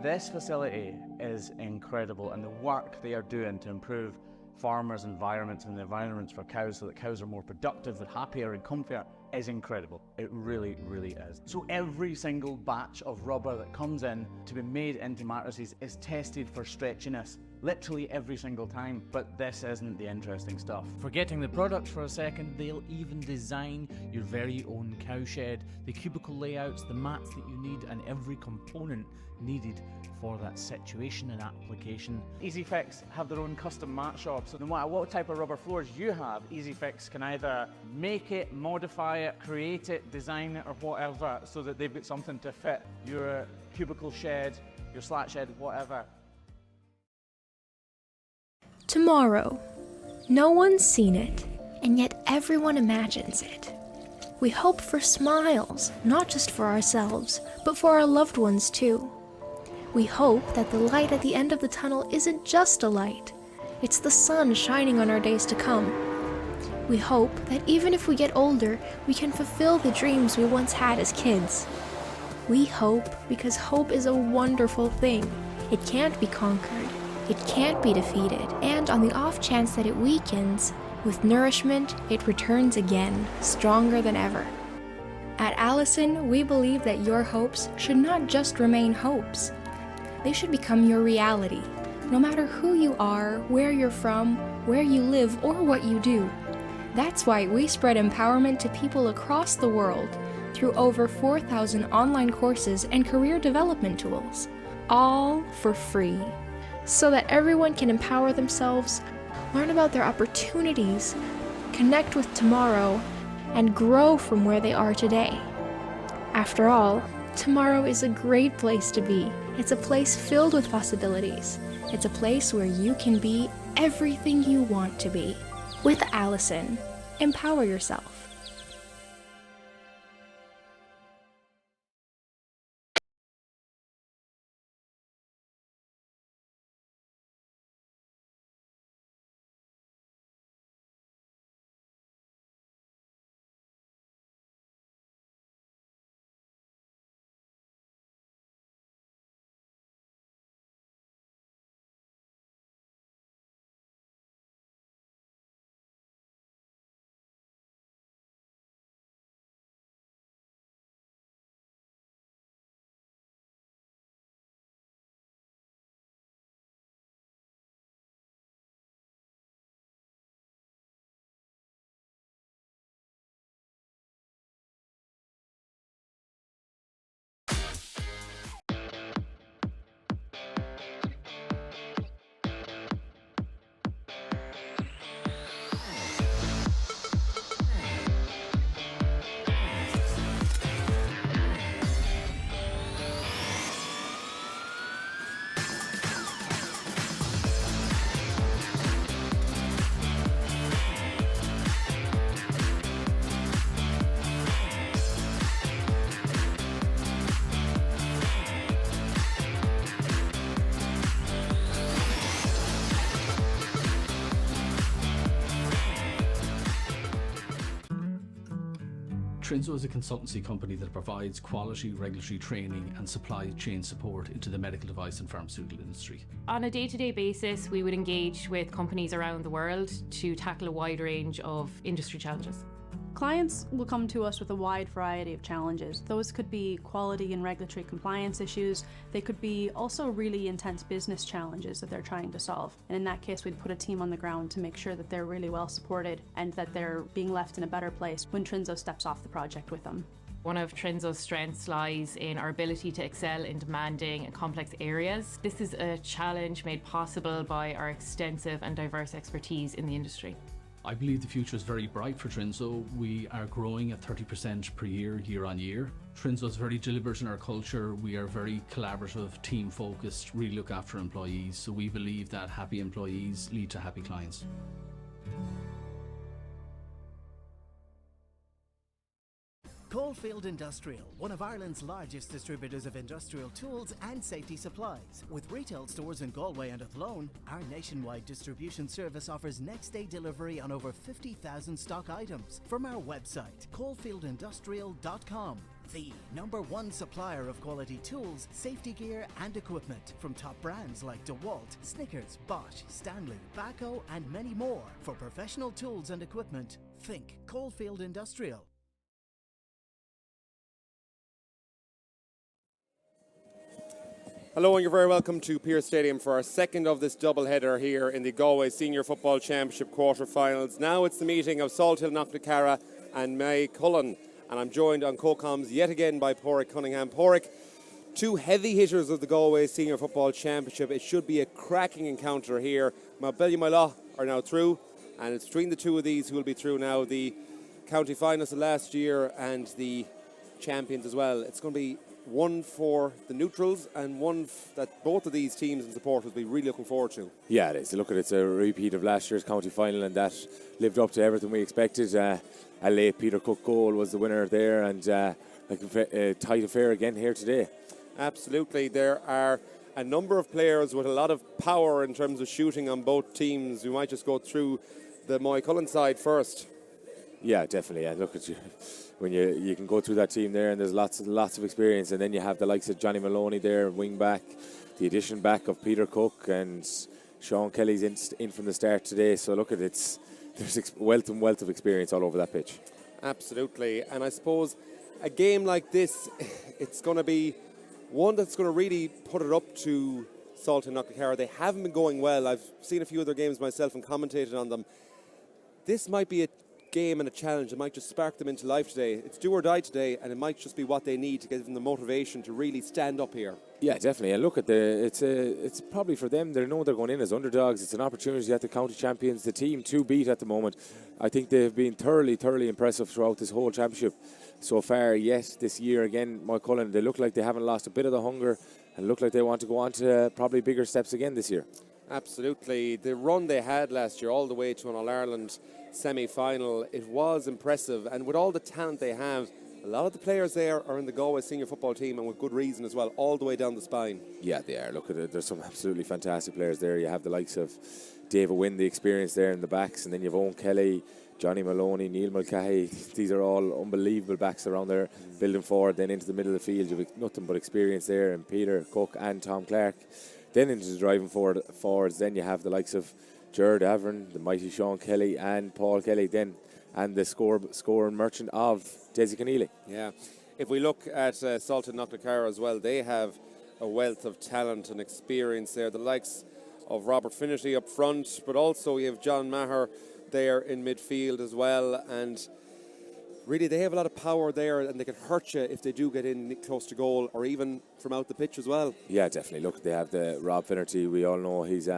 This facility is incredible, and the work they are doing to improve farmers' environments and the environments for cows so that cows are more productive and happier and comfier is incredible. It really, really is. So every single batch of rubber that comes in to be made into mattresses is tested for stretchiness. Literally every single time, but this isn't the interesting stuff. Forgetting the product for a second, they'll even design your very own cowshed, the cubicle layouts, the mats that you need, and every component needed for that situation and application. EasyFix have their own custom mat shop, so no matter what type of rubber floors you have, EasyFix can either make it, modify it, create it, design it, or whatever, so that they've got something to fit your cubicle shed, your slat shed, whatever. Tomorrow. No one's seen it, and yet everyone imagines it. We hope for smiles, not just for ourselves, but for our loved ones too. We hope that the light at the end of the tunnel isn't just a light. It's the sun shining on our days to come. We hope that even if we get older, we can fulfill the dreams we once had as kids. We hope because hope is a wonderful thing. It can't be conquered. It can't be defeated, and on the off chance that it weakens, with nourishment, it returns again, stronger than ever. At Allison, we believe that your hopes should not just remain hopes. They should become your reality, no matter who you are, where you're from, where you live, or what you do. That's why we spread empowerment to people across the world through over 4,000 online courses and career development tools, all for free, so that everyone can empower themselves, learn about their opportunities, connect with tomorrow, and grow from where they are today. After all, tomorrow is a great place to be. It's a place filled with possibilities. It's a place where you can be everything you want to be. With Allison, empower yourself. Trinzo is a consultancy company that provides quality regulatory training and supply chain support into the medical device and pharmaceutical industry. On a day-to-day basis, we would engage with companies around the world to tackle a wide range of industry challenges. Clients will come to us with a wide variety of challenges. Those could be quality and regulatory compliance issues. They could be also really intense business challenges that they're trying to solve. And in that case, we'd put a team on the ground to make sure that they're really well supported and that they're being left in a better place when Trinzo steps off the project with them. One of Trinzo's strengths lies in our ability to excel in demanding and complex areas. This is a challenge made possible by our extensive and diverse expertise in the industry. I believe the future is very bright for Trinzo. We are growing at 30% per year, year on year. Trinzo is very deliberate in our culture. We are very collaborative, team focused, really look after employees. So we believe that happy employees lead to happy clients. Coalfield Industrial, one of Ireland's largest distributors of industrial tools and safety supplies. With retail stores in Galway and Athlone, our nationwide distribution service offers next-day delivery on over 50,000 stock items. From our website, coalfieldindustrial.com. The #1 supplier of quality tools, safety gear and equipment from top brands like DeWalt, Snickers, Bosch, Stanley, Baco and many more. For professional tools and equipment, think Coalfield Industrial. Hello and you're very welcome to Pearse Stadium for our second of this doubleheader here in the Galway Senior Football Championship quarter-finals. Now it's the meeting of Salthill, Knocknacarra and Maigh, Cuilinn. And I'm joined on co-coms yet again by Pádraig Cunningham. Pádraig, two heavy hitters of the Galway Senior Football Championship. It should be a cracking encounter here. Maigh are now through, and it's between the two of these who will be through now. The county finalists of last year and the champions as well. It's going to be one for the neutrals and one that both of these teams and supporters will be really looking forward to. Yeah, it is. Look, it's a repeat of last year's county final, and that lived up to everything we expected. A late Peter Cook goal was the winner there, and a tight affair again here today. Absolutely. There are a number of players with a lot of power in terms of shooting on both teams. We might just go through the Maigh Cuilinn side first. Yeah, definitely. Yeah, look at you. When you can go through that team there, and there's lots of experience, and then you have the likes of Johnny Maloney there, wing back, the addition back of Peter Cook, and Sean Kelly's in from the start today. So look at it, there's wealth of experience all over that pitch. Absolutely, and I suppose a game like this, it's going to be one that's going to really put it up to Salthill and Knocknacarra. They haven't been going well. I've seen a few of their games myself and commentated on them. This might be a game and a challenge that might just spark them into life today. It's do or die today, and it might just be what they need to give them the motivation to really stand up here. Yeah, definitely. And look at it's probably for them. They know they're going in as underdogs. It's an opportunity at the county champions, the team to beat at the moment. I think they've been thoroughly impressive throughout this whole championship so far. Yes, this year again, Maigh Cuilinn, they look like they haven't lost a bit of the hunger and look like they want to go on to probably bigger steps again this year. Absolutely. The run they had last year all the way to an All-Ireland semi-final, it was impressive, and with all the talent they have, a lot of the players there are in the Galway senior football team, and with good reason as well, all the way down the spine. Yeah, they are. Look at it, there's some absolutely fantastic players there. You have the likes of David Wynn, the experience there in the backs, and then you have Owen Kelly, Johnny Maloney, Neil Mulcahy. These are all unbelievable backs around there, building forward, then into the middle of the field. You have nothing but experience there, and Peter Cook and Tom Clark. Then into the driving forwards, then you have the likes of Gerard Avern, the mighty Sean Kelly and Paul Kelly then, and the scoring merchant of Desi Keneally. Yeah, if we look at Salthill Knocknacarra as well, they have a wealth of talent and experience there. The likes of Robert Finnerty up front, but also you have John Maher there in midfield as well, and really they have a lot of power there, and they can hurt you if they do get in close to goal or even from out the pitch as well. Yeah, definitely. Look, they have the Rob Finnerty. We all know he's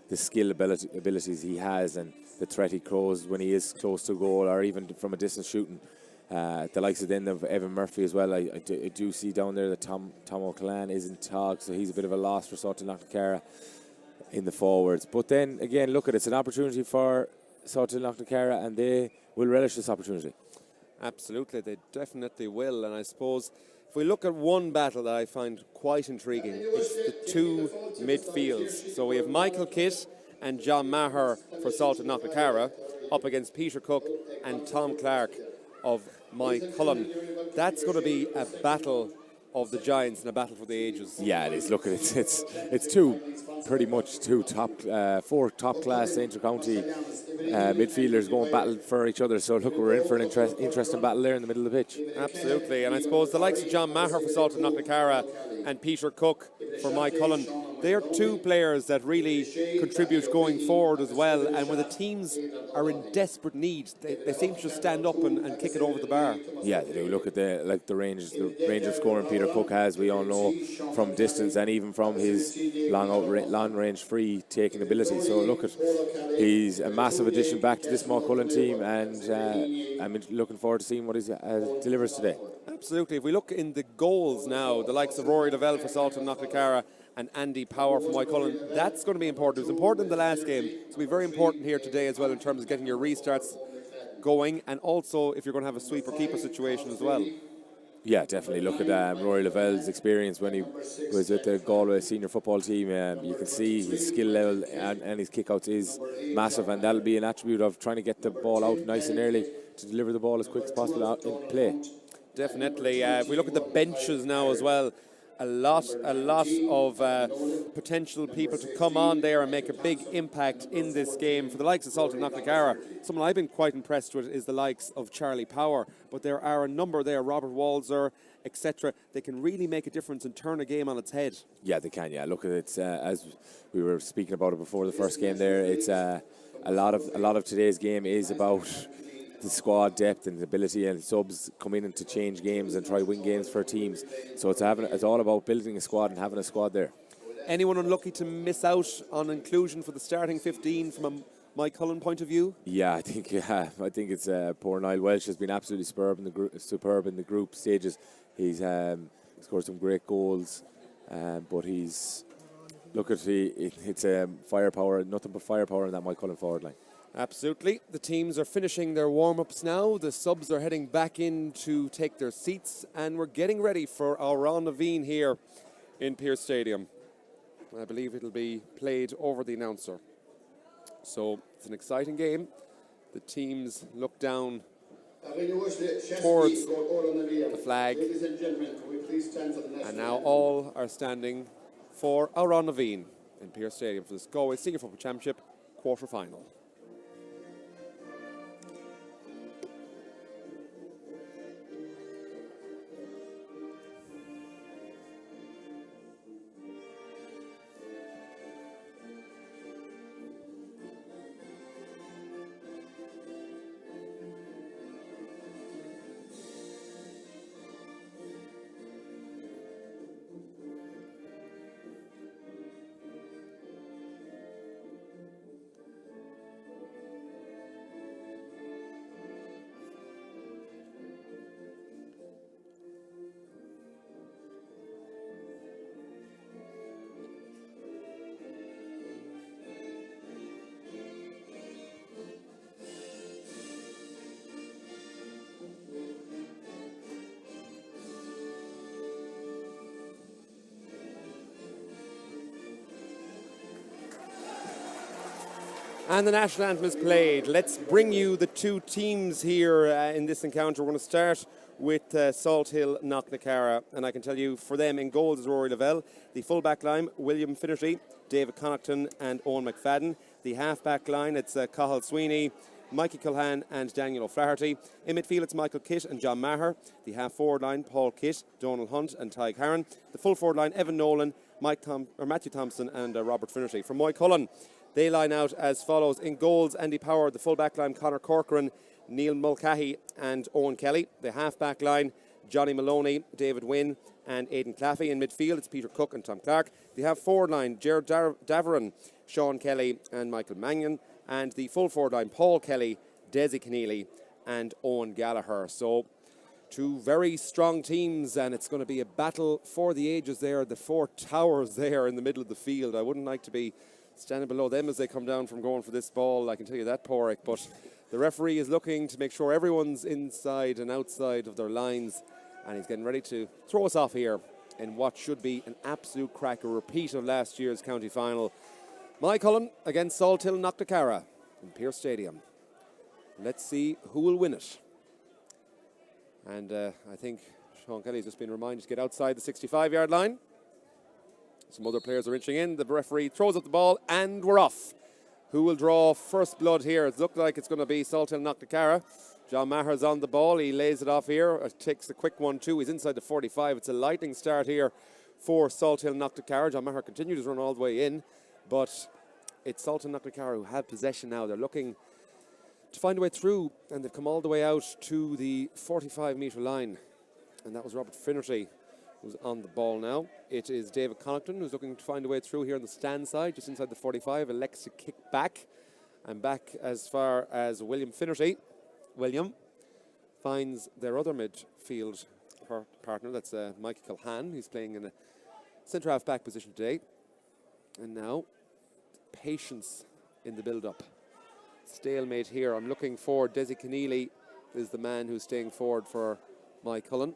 the skill abilities he has and the threat he throws when he is close to goal or even from a distance shooting. The likes of then of Evan Murphy as well. I do see down there that Tom O'Callaghan isn't Tog, so he's a bit of a loss for Salthill Knocknacarra in the forwards. But then again, look at it's an opportunity for Salthill Knocknacarra, and they will relish this opportunity. Absolutely, they definitely will. And I suppose if we look at one battle that I find quite intriguing, it's the two midfields. So we have Michael Kitt and John Maher for Salthill Knocknacarra up against Peter Cook and Tom Clark of Maigh Cuilinn. That's going to be a battle of the giants and a battle for the ages. Yeah, it is. Look at it. It's four top class inter-county midfielders going battle for each other. So look, we're in for an interesting battle there in the middle of the pitch. Absolutely, and I suppose the likes of John Maher for Salthill Knocknacarra and Peter Cook for Maigh Cuilinn, they are two players that really contribute going forward as well, and when the teams are in desperate need, they seem to just stand up and kick it over the bar. Yeah, they do. Look at the range of scoring Peter Cook has, we all know, from distance and even from his long range free taking ability. So look at, he's a massive addition back to this Maigh Cuilinn team, and I'm looking forward to seeing what he delivers today. Absolutely. If we look in the goals now, the likes of Rory Lavelle for Salthill Knocknacarra and Andy Power for Maigh Cuilinn, that's going to be important. It was important in the last game. It's going to be very important here today as well in terms of getting your restarts going, and also if you're going to have a sweeper keeper situation as well. Yeah, definitely. Look at Rory Lavelle's experience when he was with the Galway senior football team. You can see his skill level and his kickouts is massive, and that'll be an attribute of trying to get the ball out nice and early to deliver the ball as quick as possible out in play. Definitely. If we look at the benches now as well, a lot of potential people to come on there and make a big impact in this game. For the likes of Salthill Knocknacarra, someone I've been quite impressed with is the likes of Charlie Power, but there are a number there, Robert Walzer, etc. They can really make a difference and turn a game on its head. Yeah, they can. Yeah, look at it as we were speaking about it before the first game there. It's a lot of today's game is about the squad depth and the ability, and subs come in to change games and try win games for teams. So it's all about building a squad and having a squad there. Anyone unlucky to miss out on inclusion for the starting 15 from a Maigh Cuilinn point of view? Yeah, I think it's poor Niall Welsh has been absolutely superb in the group stages. He's scored some great goals, but it's firepower, nothing but firepower in that Maigh Cuilinn forward line. Absolutely. The teams are finishing their warm-ups now. The subs are heading back in to take their seats, and we're getting ready for our round of Veen here in Pearse Stadium. I believe it'll be played over the announcer. So it's an exciting game. The teams look down towards the flag, and now all are standing for our round of Veen in Pearse Stadium for this Galway Senior Football Championship quarter-final. And the national anthem is played. Let's bring you the two teams here in this encounter. We're going to start with Salthill Knocknacarra, and I can tell you for them in goals is Rory Lavelle. The full back line, William Finnerty, David Connaughton and Owen McFadden. The half back line, it's Cathal Sweeney, Mikey Culhan and Daniel O'Flaherty. In midfield, it's Michael Kitt and John Maher. The half forward line, Paul Kitt, Donald Hunt and Ty Harron. The full forward line, Evan Nolan, Matthew Thompson and Robert Finnerty. From Maigh Cuilinn, they line out as follows. In goals, Andy Power. The full back line, Conor Corcoran, Neil Mulcahy and Owen Kelly. The half back line, Johnny Maloney, David Wynne and Aidan Claffey. In midfield, it's Peter Cook and Tom Clark. The half forward line, Gerard Daveron, Sean Kelly and Michael Mannion. And the full forward line, Paul Kelly, Desi Keneally and Owen Gallagher. So two very strong teams, and it's going to be a battle for the ages there. The four towers there in the middle of the field. I wouldn't like to be standing below them as they come down from going for this ball, I can tell you that, Porrick. But the referee is looking to make sure everyone's inside and outside of their lines, and he's getting ready to throw us off here in what should be an absolute cracker, repeat of last year's county final. Maigh Cuilinn against Salthill Knocknacarra in Pearse Stadium. Let's see who will win it. And I think Sean Kelly's just been reminded to get outside the 65-yard line. Some other players are inching in. The referee throws up the ball and we're off. Who will draw first blood here? It looks like it's going to be Salthill Knocknacarra. John Maher's on the ball. He lays it off here. It takes the quick 1-2. He's inside the 45. It's a lightning start here for Salthill Knocknacarra. John Maher continues to run all the way in, but it's Salthill Knocknacarra who have possession now. They're looking to find a way through, and they've come all the way out to the 45-metre line. And that was Robert Finnerty who's on the ball now. It is David Connaughton who's looking to find a way through here on the stand side, just inside the 45, elects to kick back, and back as far as William Finnerty. William finds their other midfield partner, that's Mikey Culhan, who's playing in a centre half back position today. And now, patience in the build-up stalemate here. I'm looking for Desi Keneally is the man who's staying forward for Maigh Cuilinn.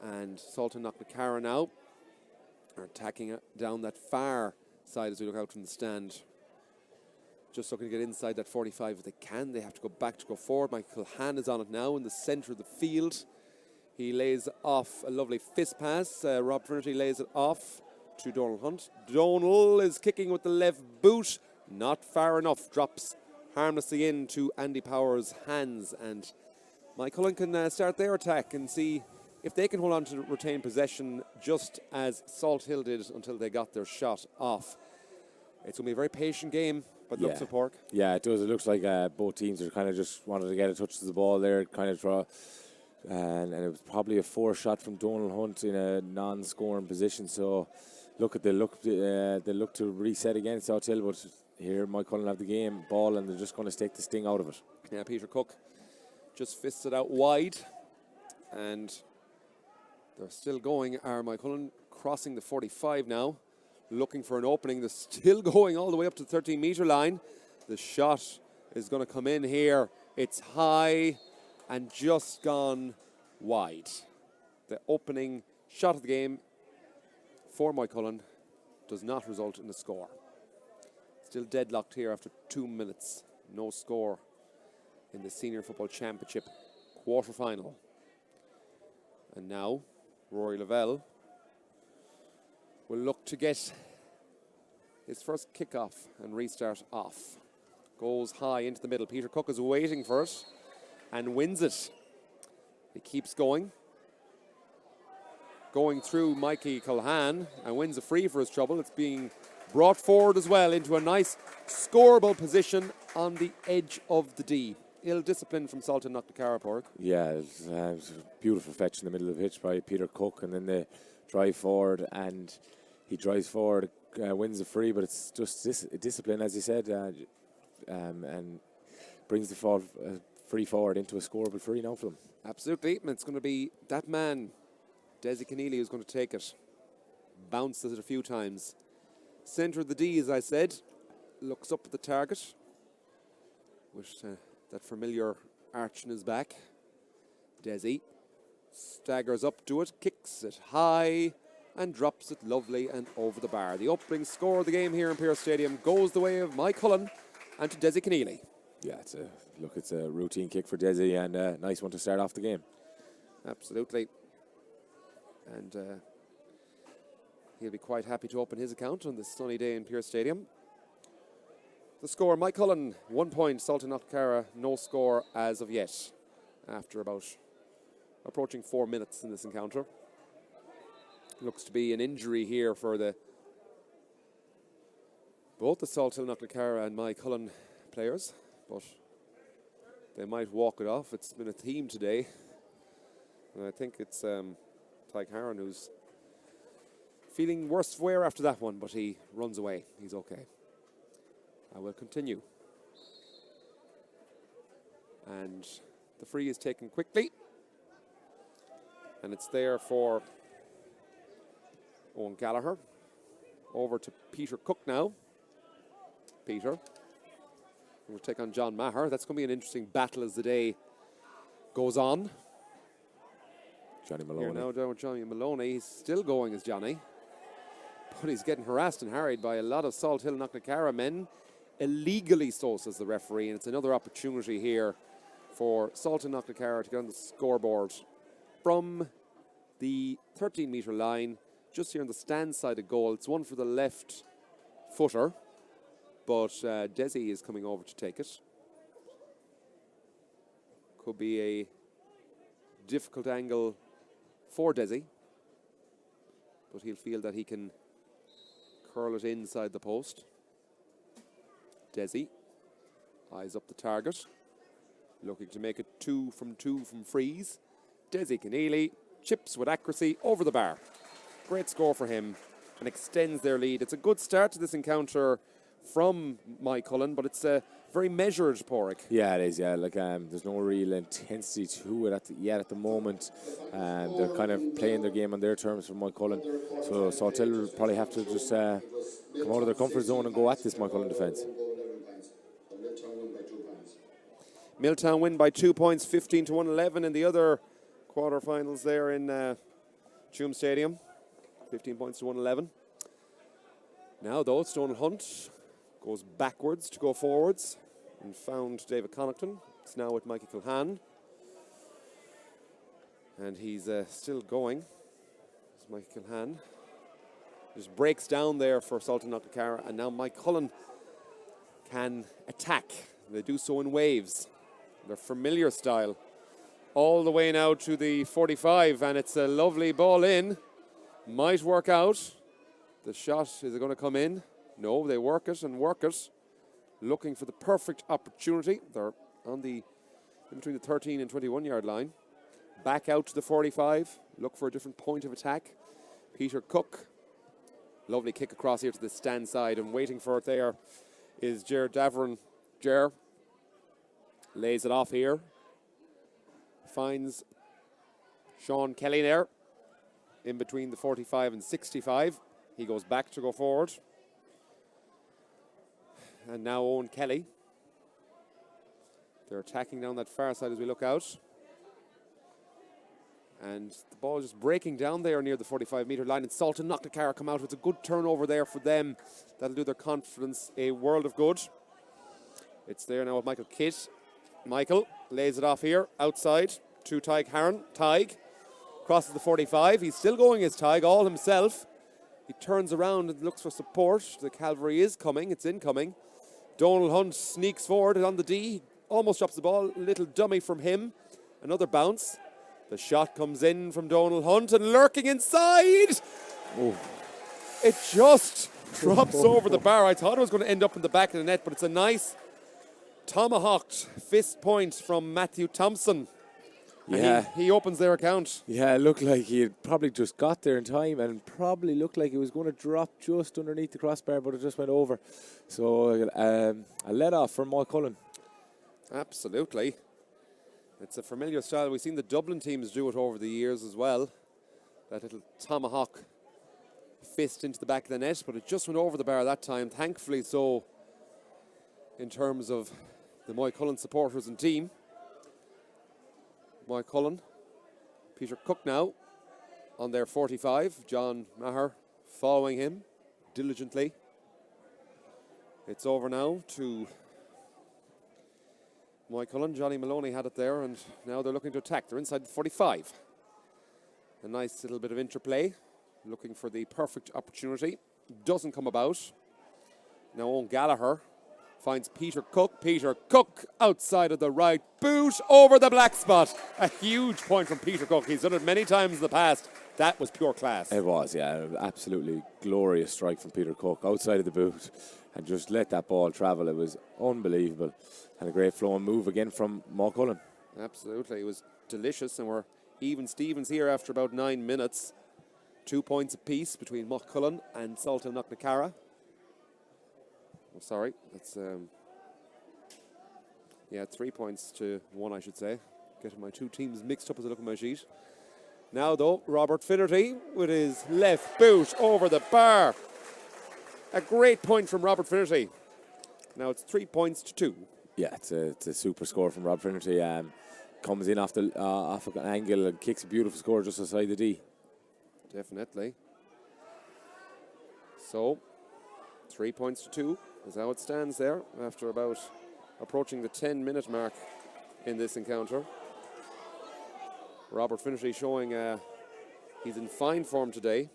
And Salthill Knocknacarra now are attacking down that far side as we look out from the stand. Just looking to get inside that 45 if they can. They have to go back to go forward. Michael Hann is on it now in the centre of the field. He lays off a lovely fist pass. Rob Trinity lays it off to Donald Hunt. Donald is kicking with the left boot. Not far enough. Drops harmlessly into Andy Power's hands. And Maigh Cuilinn can start their attack and see if they can hold on to retain possession just as Salthill did until they got their shot off. It's going to be a very patient game, but looks of pork. Yeah, it does. It looks like both teams are kind of just wanted to get a touch of the ball there, kind of draw. And it was probably a 4 shot from Donald Hunt in a non-scoring position. So they look to reset against Salthill, but here Maigh Cuilinn have the game ball and they're just going to take the sting out of it. Yeah, Peter Cook just fists it out wide, and they're still going. Maigh Cuilinn crossing the 45 now, looking for an opening. They're still going all the way up to the 13-metre line. The shot is going to come in here. It's high and just gone wide. The opening shot of the game for Maigh Cuilinn does not result in a score. Still deadlocked here after 2 minutes. No score in the Senior Football Championship quarter-final. And now Rory Lavelle will look to get his first kickoff and restart off. Goes high into the middle. Peter Cook is waiting for it and wins it. He keeps going through Mikey Culhane and wins a free for his trouble. It's being brought forward as well into a nice scoreable position on the edge of the D. Ill discipline from Salthill Knocknacarra, Pork. Yeah, it was a beautiful fetch in the middle of the pitch by Peter Cook, and then they drive forward, and he drives forward, wins the free, but it's just discipline, as you said, and brings the free forward into a scoreable free now for them. Absolutely, and it's going to be that man, Desi Keneally, who's going to take it. Bounces it a few times. Centre of the D, as I said, looks up at the target with that familiar arch in his back. Desi staggers up to it, kicks it high and drops it lovely and over the bar. The opening score of the game here in Pearse Stadium goes the way of Maigh Cuilinn and to Desi Keneally. Yeah, it's a routine kick for Desi and a nice one to start off the game. Absolutely. And he'll be quite happy to open his account on this sunny day in Pearse Stadium. The score, Maigh Cuilinn, 1 point. Salthill Knocknacarra, no score as of yet, after about approaching 4 minutes in this encounter. Looks to be an injury here for both the Salthill Knocknacarra and Maigh Cuilinn players, but they might walk it off. It's been a theme today, and I think it's Tyke Harron who's feeling worse for wear after that one, but he runs away. He's okay. I will continue. And the free is taken quickly. And it's there for Owen Gallagher. Over to Peter Cook now. Peter will take on John Maher. That's going to be an interesting battle as the day goes on. Johnny Maloney. Here now down with Johnny Maloney. He's still going as Johnny, but he's getting harassed and harried by a lot of Salthill Knocknacarra men. Illegally so, says the referee, and it's another opportunity here for Salthill Knocknacarra to get on the scoreboard from the 13-metre line, just here on the stand side of goal. It's one for the left footer, but Desi is coming over to take it. Could be a difficult angle for Desi, but he'll feel that he can curl it inside the post. Desi eyes up the target, looking to make it 2 from frees. Desi Keneally chips with accuracy over the bar. Great score for him and extends their lead. It's a good start to this encounter from Maigh Cuilinn, but it's a very measured, Porrick. Yeah, it is. Yeah, there's no real intensity to it at the moment. They're kind of playing their game on their terms for Maigh Cuilinn. So Salthill will probably have to just come out of their comfort zone and go at this Maigh Cuilinn defence. Milltown win by 2 points, 15-111 in the other quarter-finals there in Tuam Stadium. 15 points to 111. Now, though, Stonal Hunt goes backwards to go forwards and found David Connaughton. It's now with Michael Cuilinn. And he's still going. It's Michael Cuilinn. Just breaks down there for Salthill Knocknacarra, and now Mike Cuilinn can attack. They do so in waves. Their familiar style. All the way now to the 45, and it's a lovely ball in. Might work out. The shot, is it going to come in? No, they work it and work it. Looking for the perfect opportunity. They're on the in between the 13 and 21 yard line. Back out to the 45. Look for a different point of attack. Peter Cook. Lovely kick across here to the stand side, and waiting for it there is Ger Davern. Ger lays it off here. Finds Sean Kelly there in between the 45 and 65. He goes back to go forward. And now Owen Kelly. They're attacking down that far side as we look out. And the ball just breaking down there near the 45-metre line. And Salthill Knocknacarra come out with a good turnover there for them. That'll do their confidence a world of good. It's there now with Michael Kidd. Michael lays it off here, outside to Tig Harron. Tig crosses the 45. He's still going as Tig, all himself. He turns around and looks for support. The cavalry is coming. It's incoming. Donald Hunt sneaks forward on the D. Almost drops the ball. A little dummy from him. Another bounce. The shot comes in from Donald Hunt, and lurking inside. Oh. It just drops over the bar. I thought it was going to end up in the back of the net, but it's a nice tomahawked fist point from Matthew Thompson. Yeah. He opens their account. Yeah, it looked like he had probably just got there in time, and probably looked like it was going to drop just underneath the crossbar, but it just went over. So a let off from Mike Cuilinn. Absolutely. It's a familiar style. We've seen the Dublin teams do it over the years as well. That little tomahawk fist into the back of the net, but it just went over the bar that time. Thankfully so in terms of the Moy Cuilinn supporters and team. Moy Cuilinn, Peter Cook now on their 45. John Maher following him diligently. It's over now to Moy Cuilinn. Johnny Maloney had it there, and now they're looking to attack. They're inside the 45. A nice little bit of interplay, looking for the perfect opportunity. Doesn't come about. Now Owen Gallagher finds Peter Cook. Peter Cook outside of the right boot over the black spot. A huge point from Peter Cook. He's done it many times in the past. That was pure class. It was, yeah. Absolutely glorious strike from Peter Cook outside of the boot and just let that ball travel. It was unbelievable. And a great flowing move again from Moy Cuilinn. Absolutely. It was delicious, and we're even Stevens here after about 9 minutes. 2 points apiece between Moy Cuilinn and Salthill Knocknacarra. Oh, sorry, that's 3 points to 1, I should say. Getting my two teams mixed up as I look at my sheet. Now, though, Robert Finnerty with his left boot over the bar. A great point from Robert Finnerty. Now it's 3 points to 2. Yeah, it's a super score from Rob Finnerty. Comes in off an angle and kicks a beautiful score just aside the D. Definitely. So, 3 points to 2 is how it stands there after about approaching the 10-minute mark in this encounter. Robert Finnerty showing he's in fine form today.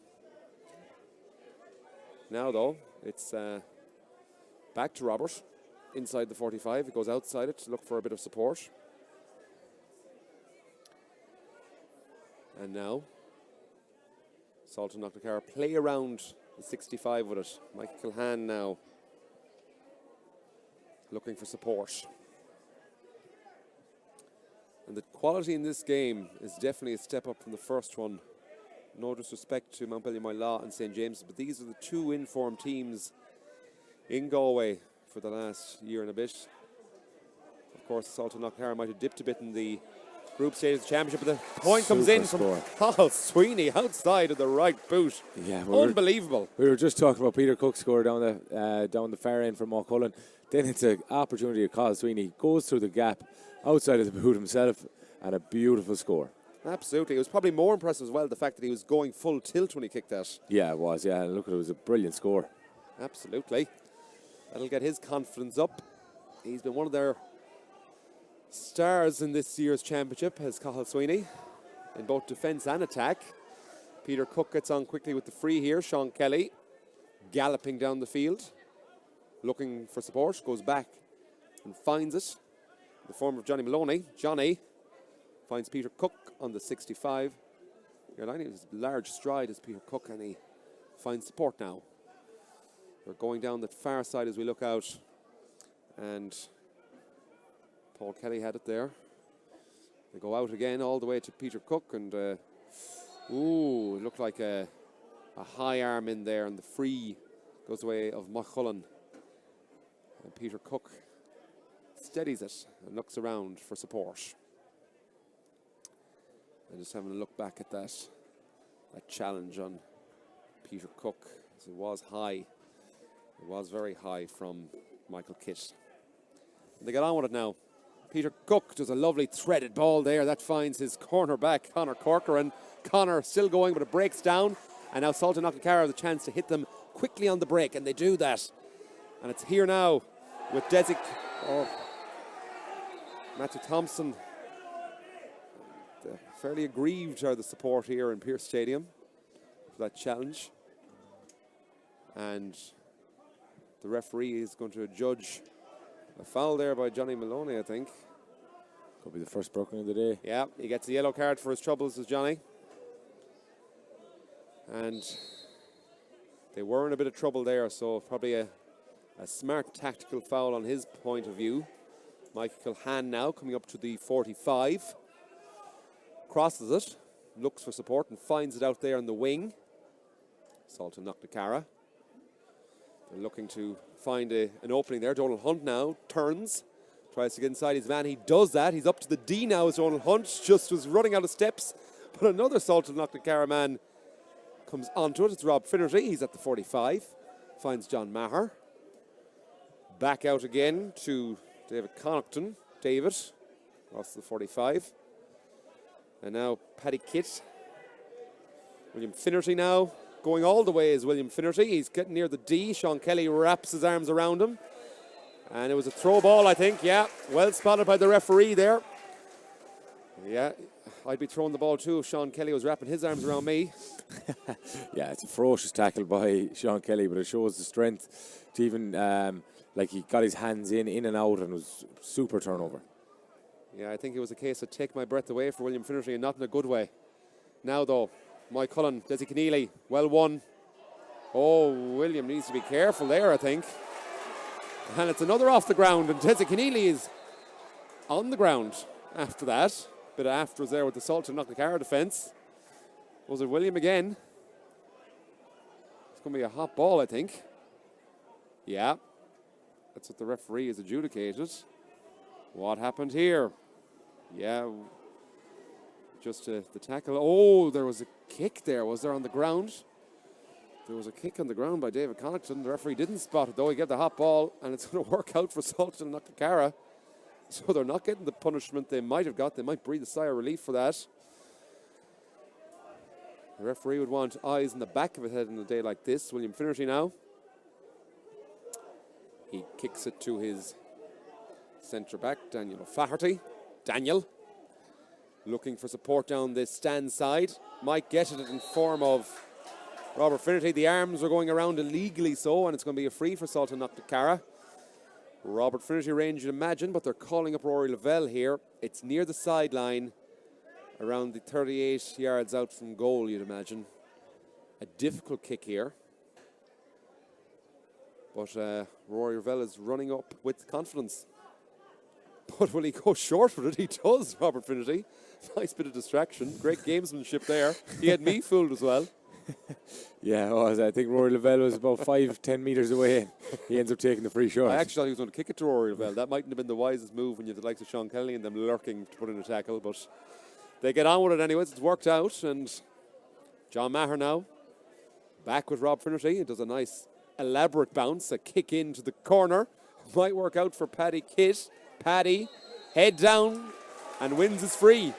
Now, though, it's back to Robert inside the 45. He goes outside it to look for a bit of support. And now, Salthill Knocknacarra play around the 65 with it. Michael Cuilinn now looking for support. And the quality in this game is definitely a step up from the first one. No disrespect to Mount Billy Law and St. James, but these are the two informed teams in Galway for the last year and a bit. Of course, Salthill Knocknacarra might have dipped a bit in the group stage of the championship, but the point comes in from Paul Sweeney outside of the right boot. Yeah, unbelievable. We were just talking about Peter Cook's score down the far end from Moy Cuilinn. Then it's an opportunity of Paul Sweeney. Goes through the gap outside of the boot himself, and a beautiful score. Absolutely. It was probably more impressive as well, the fact that he was going full tilt when he kicked that. Yeah, it was. Yeah, and look, it was a brilliant score. Absolutely. That'll get his confidence up. He's been one of their stars in this year's championship, as Cathal Sweeney, in both defence and attack. Peter Cook gets on quickly with the free here. Sean Kelly galloping down the field, looking for support, goes back and finds it in the form of Johnny Maloney. Johnny finds Peter Cook on the 65. You're lining his large stride as Peter Cook, and he finds support now. They're going down the far side as we look out, and Paul Kelly had it there. They go out again all the way to Peter Cook, and it looked like a high arm in there, and the free goes the way of Maigh Cuilinn. And Peter Cook steadies it and looks around for support. And just having a look back at that challenge on Peter Cook, as it was high. It was very high from Michael Kitt. And they get on with it now. Peter Cook does a lovely threaded ball there. That finds his cornerback, Conor Corcoran. Conor still going, but it breaks down. And now Salthill Knocknacarra have the chance to hit them quickly on the break, and they do that. And it's here now with Matthew Thompson. Fairly aggrieved are the support here in Pearse Stadium for that challenge. And the referee is going to judge a foul there by Johnny Maloney, I think. Could be the first broken of the day. Yeah, he gets a yellow card for his troubles, as Johnny. And they were in a bit of trouble there, so probably a smart tactical foul on his point of view. Michael Hahn now coming up to the 45. Crosses it, looks for support and finds it out there on the wing. Salthill Knocknacarra. They're looking to find an opening there. Donald Hunt now turns, tries to get inside his man. He does that. He's up to the D now as Donald Hunt just was running out of steps. But another Salthill Knocknacarra man comes onto it. It's Rob Finnerty. He's at the 45. Finds John Maher. Back out again to David Connaughton. David across the 45. And now Paddy Kitt. William Finnerty now going all the way is William Finnerty. He's getting near the D. Sean Kelly wraps his arms around him. And it was a throw ball, I think. Yeah, well spotted by the referee there. Yeah, I'd be throwing the ball too if Sean Kelly was wrapping his arms around me. Yeah, it's a ferocious tackle by Sean Kelly, but it shows the strength to even, like he got his hands in and out, and it was super turnover. Yeah, I think it was a case of take my breath away for William Finnerty, and not in a good way. Now, though, Maigh Cuilinn, Desi Keneally, well won. Oh, William needs to be careful there, I think. And it's another off the ground, and Desi Keneally is on the ground after that. Bit of afters there with the Salthill Knocknacarra defence. Was it William again? It's going to be a hot ball, I think. Yeah, that's what the referee has adjudicated. What happened here? Yeah, just the tackle. Oh, there was a kick there. Was there on the ground? There was a kick on the ground by David Connaughton. The referee didn't spot it, though. He gave the hot ball, and it's going to work out for Salthill Knocknacarra. So they're not getting the punishment they might have got. They might breathe a sigh of relief for that. The referee would want eyes in the back of his head in a day like this. William Finnerty now. He kicks it to his centre back, Daniel O'Flaherty. Daniel looking for support down this stand side. Might get it in form of Robert Finnerty. The arms are going around illegally so, and it's going to be a free for Salthill Knocknacarra. Robert Finnerty range, you'd imagine, but they're calling up Rory Lavelle here. It's near the sideline, around the 38 yards out from goal, you'd imagine. A difficult kick here. But Rory Lavelle is running up with confidence. But will he go short with it? He does, Robert Finnerty. Nice bit of distraction. Great gamesmanship there. He had me fooled as well. Yeah, I think Rory Lavelle was about 5-10 metres away. He ends up taking the free shot. I actually thought he was going to kick it to Rory Lavelle. That mightn't have been the wisest move when you had the likes of Sean Kelly and them lurking to put in a tackle. But they get on with it anyways. It's worked out. And John Maher now back with Rob Finnerty. It does a nice elaborate bounce. A kick into the corner. Might work out for Paddy Kitt. Paddy head down and wins his free.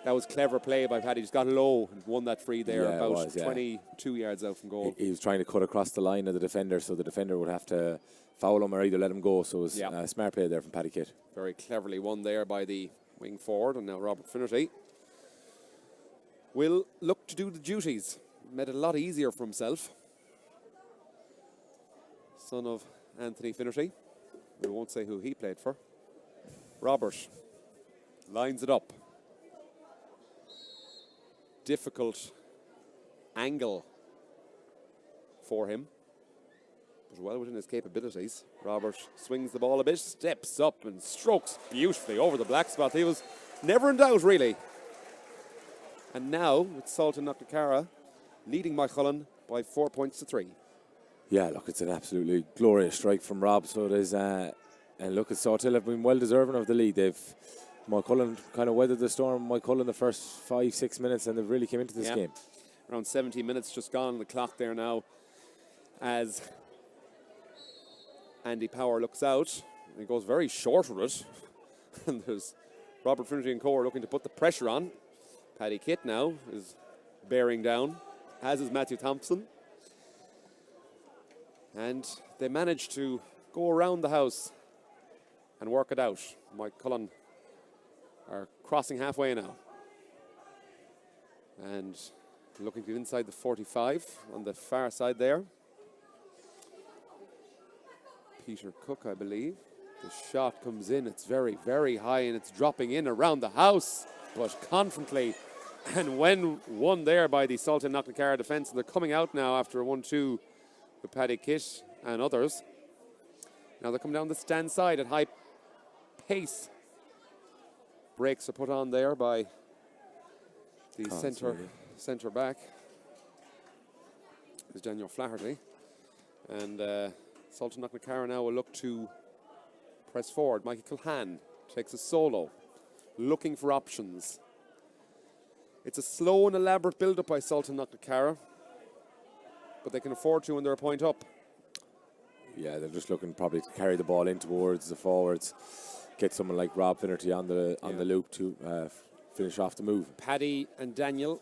That was clever play by Paddy. Just got low and won that free there, Yeah, about it was, yeah. 22 yards out from goal. He was trying to cut across the line of the defender, so the defender would have to foul him or either let him go. So it was a smart play there from Paddy Kitt. Very cleverly won there by the wing forward, and now Robert Finnerty will look to do the duties. Made it a lot easier for himself. Son of Anthony Finnerty. We won't say who he played for. Robert lines it up. Difficult angle for him, but well within his capabilities. Robert swings the ball a bit, steps up and strokes beautifully over the black spot. He was never in doubt, really. And now, with Salthill Knocknacarra leading Cuilinn by 4 points to 3. Yeah, look, it's an absolutely glorious strike from Rob. So it is, and look, Salthill have been well deserving of the lead. Cuilinn kind of weathered the storm. Cuilinn the first 5-6 minutes, and they've really came into this game. Around 70 minutes just gone on the clock there now, as Andy Power looks out. He goes very short with it. And there's Robert Finnerty and co are looking to put the pressure on. Paddy Kitt now is bearing down, as is Matthew Thompson. And they manage to go around the house and work it out. Cuilinn are crossing halfway now. And looking to get inside the 45 on the far side there. Peter Cook, I believe. The shot comes in. It's very, very high, and it's dropping in around the house, but confidently. And when won there by the Salthill Knocknacarra defence, and they're coming out now after a 1-2 with Paddy Kitt and others. Now they're coming down the stand side at high pace. Breaks are put on there by the centre back. Is Daniel Flaherty. And Salthill Knocknacarra now will look to press forward. Michael Cuilinn takes a solo, looking for options. It's a slow and elaborate build-up by Salthill Knocknacarra, but they can afford to when they're a point up. Yeah, they're just looking probably to carry the ball in towards the forwards, get someone like Rob Finnerty on the loop to finish off the move. Paddy and Daniel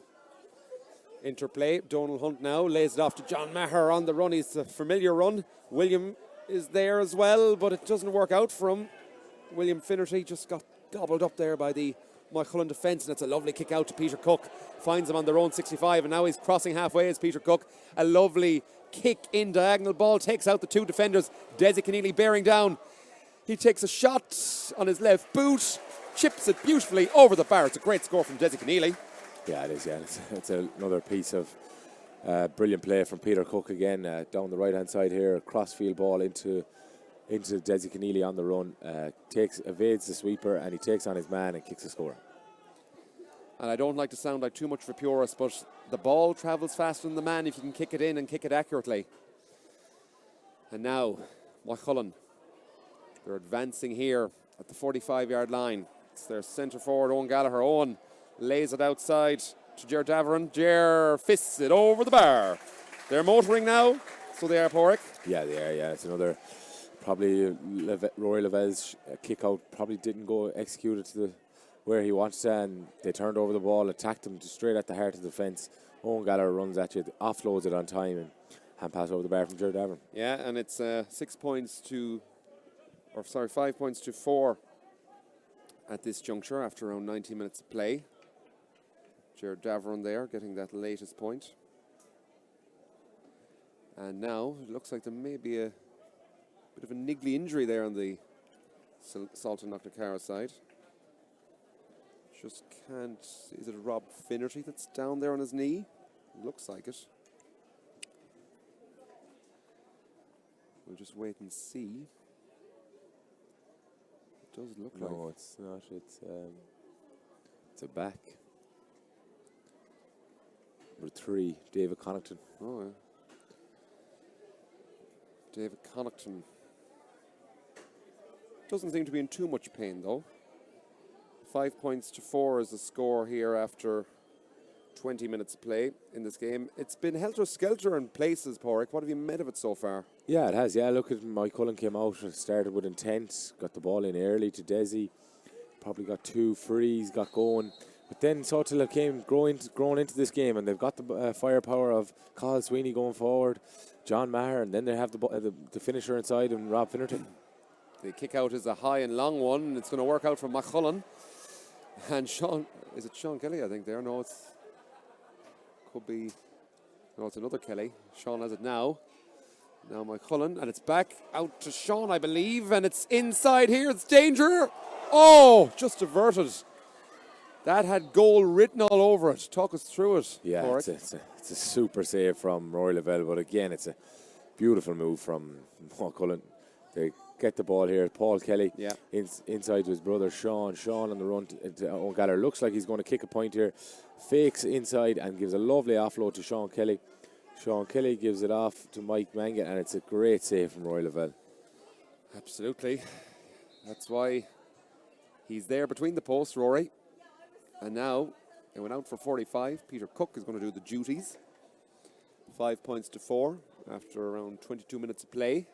interplay. Donal Hunt now lays it off to John Maher on the run. He's a familiar run. William is there as well, but it doesn't work out for him. William Finnerty just got gobbled up there by the Cuilinn defence, and it's a lovely kick out to Peter Cook. Finds him on their own 65, and now he's crossing halfway as Peter Cook. A lovely kick in diagonal ball, takes out the two defenders. Desi Keneally bearing down. He takes a shot on his left boot, chips it beautifully over the bar. It's a great score from Desi Keneally. Yeah, it is, yeah. It's another piece of brilliant play from Peter Cook again, down the right-hand side here. Crossfield ball into Desi Keneally on the run. Evades the sweeper, and he takes on his man and kicks the score. And I don't like to sound like too much of a purist, but the ball travels faster than the man if you can kick it in and kick it accurately. And now, Cuilinn, they're advancing here at the 45-yard line. It's their centre forward, Owen Gallagher. Owen lays it outside to Ger Daveron. Ger fists it over the bar. They're motoring now, so they are, Porrick. Yeah, they are, yeah. It's another, probably Rory Level's kick out probably didn't go executed to where he wanted to, and they turned over the ball, attacked him straight at the heart of the fence. Owen Gallagher runs at you, offloads it on time, and hand pass over the bar from Ger Daveron. Yeah, and it's 5 points to 4 at this juncture after around 90 minutes of play. Ger Daveron there getting that latest point. And now it looks like there may be a bit of a niggly injury there on the Salthill Knocknacarra side. Just can't. Is it Rob Finnerty that's down there on his knee? Looks like it. We'll just wait and see. It does look like. No, it's not. It's a back. Number 3, David Connaughton. Oh, yeah. David Connaughton. Doesn't seem to be in too much pain, though. 5 points to 4 is the score here after 20 minutes of play in this game. It's been helter-skelter in places, Porrick. What have you made of it so far? Yeah, it has. Yeah, look at Maigh Cuilinn came out, started with intent, got the ball in early to Desi, probably got 2 frees, got going. But then Salthill came growing into this game, and they've got the firepower of Cathal Sweeney going forward, John Maher, and then they have the finisher inside and Rob Finnerton. The kick out is a high and long one, and it's going to work out for Maigh Cuilinn. And Sean, is it Sean Kelly, I think, there? No, it's another Kelly. Sean has it now. Now Maigh Cuilinn, and it's back out to Sean, I believe, and it's inside here. It's danger. Oh, just averted. That had goal written all over it. Talk us through it. Yeah, it's a super save from Rory Lavelle, but again, it's a beautiful move from Maigh Cuilinn. They get the ball here. Paul Kelly inside to his brother Sean. Sean on the run to Owen Gallagher. Looks like he's going to kick a point here. Fakes inside and gives a lovely offload to Sean Kelly. Sean Kelly gives it off to Mike Maigh, and it's a great save from Rory Lavelle. Absolutely. That's why he's there between the posts, Rory. And now they went out for 45. Peter Cook is going to do the duties. 5 points to 4 after around 22 minutes of play.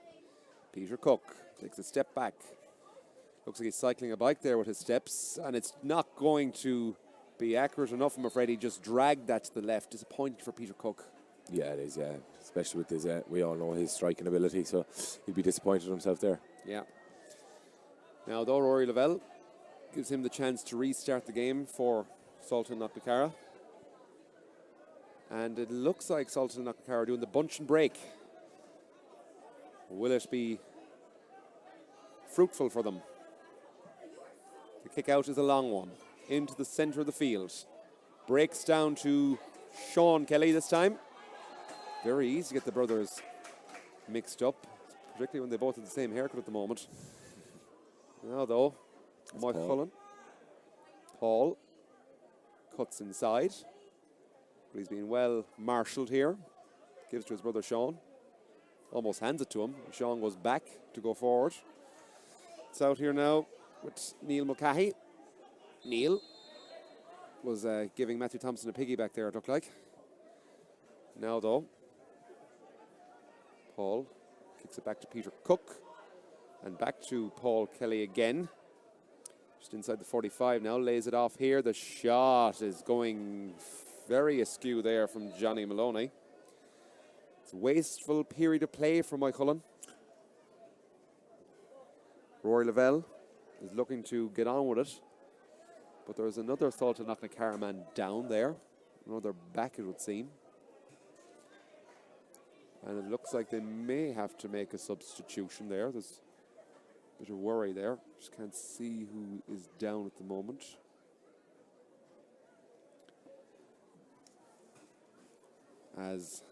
Peter Cook takes a step back. Looks like he's cycling a bike there with his steps, and it's not going to be accurate enough. I'm afraid he just dragged that to the left. Disappointing for Peter Cook. Yeah, it is, yeah. Especially with his, we all know his striking ability, so he'd be disappointed in himself there. Yeah. Now, though, Rory Lavelle gives him the chance to restart the game for Salthill Knocknacarra. And it looks like Salthill Knocknacarra are doing the bunch and break. Will it be fruitful for them? The kick out is a long one into the centre of the field. Breaks down to Sean Kelly this time. Very easy to get the brothers mixed up, particularly when they both have the same haircut at the moment. Now though, Maigh Cuilinn. Paul cuts inside, but he's been well marshalled here. Gives to his brother Sean. Almost hands it to him. Sean goes back to go forward. It's out here now with Neil Mulcahy. Neil was giving Matthew Thompson a piggyback there, it looked like. Now though, Paul kicks it back to Peter Cook and back to Paul Kelly again. Just inside the 45 now, lays it off here. The shot is going very askew there from Johnny Maloney. It's a wasteful period of play for Maigh Cuilinn. Rory Lavelle is looking to get on with it, but there's another Salthill Knocknacarra man down there. Another back, it would seem. And it looks like they may have to make a substitution there. There's a bit of worry there. Just can't see who is down at the moment. As